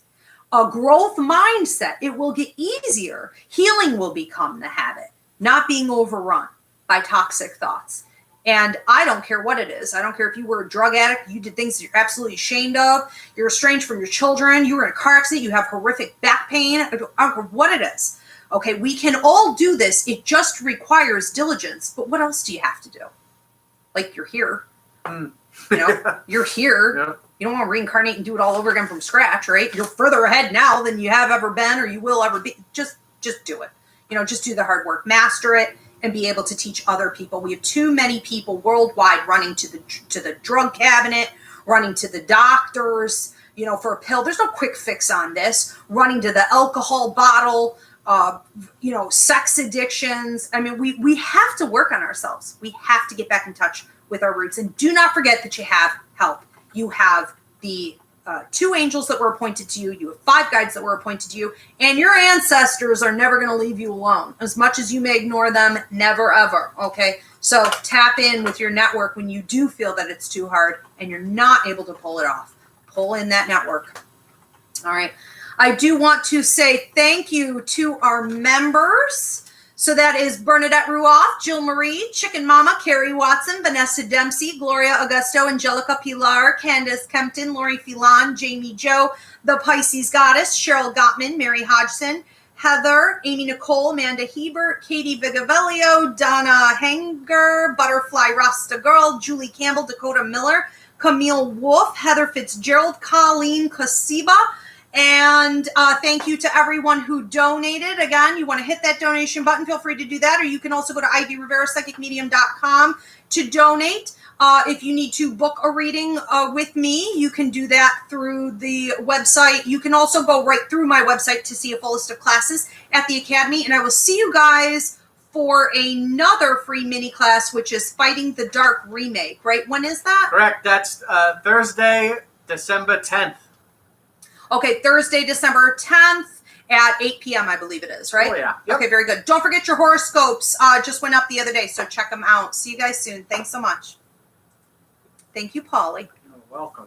a growth mindset, it will get easier. Healing will become the habit, not being overrun by toxic thoughts. And I don't care what it is. I don't care if you were a drug addict, you did things that you're absolutely ashamed of, you're estranged from your children, you were in a car accident, you have horrific back pain. I don't care what it is. Okay, we can all do this. It just requires diligence. But what else do you have to do? Like, you're here. You're here. Yeah. You don't want to reincarnate and do it all over again from scratch, right? You're further ahead now than you have ever been or you will ever be. Just do it. Just do the hard work. Master it. And be able to teach other people. We have too many people worldwide running to the drug cabinet, running to the doctors, for a pill. There's no quick fix on this. Running to the alcohol bottle, sex addictions. I mean, we have to work on ourselves. We have to get back in touch with our roots. And do not forget that you have help. You have the 2 angels that were appointed to you. You have 5 guides that were appointed to you. And your ancestors are never going to leave you alone. As much as you may ignore them, never, ever. Okay? So tap in with your network when you do feel that it's too hard and you're not able to pull it off. Pull in that network. All right. I do want to say thank you to our members. So that is Bernadette Ruoff, Jill Marie, Chicken Mama, Carrie Watson, Vanessa Dempsey, Gloria Augusto, Angelica Pilar, Candace Kempton, Lori Filan, Jamie Joe, The Pisces Goddess, Cheryl Gottman, Mary Hodgson, Heather, Amy Nicole, Amanda Hebert, Katie Vigavelio, Donna Hanger, Butterfly Rasta Girl, Julie Campbell, Dakota Miller, Camille Wolf, Heather Fitzgerald, Colleen Kasiba. And thank you to everyone who donated. Again, you want to hit that donation button, feel free to do that. Or you can also go to IvyRiveraPsychicMedium.com to donate. If you need to book a reading with me, you can do that through the website. You can also go right through my website to see a full list of classes at the Academy. And I will see you guys for another free mini class, which is Fighting the Dark Remake, right? When is that? Correct. That's Thursday, December 10th. Okay, Thursday, December 10th at 8 p.m., I believe it is, right? Oh, yeah. Yep. Okay, very good. Don't forget your horoscopes. Just went up the other day, so check them out. See you guys soon. Thanks so much. Thank you, Polly. You're welcome.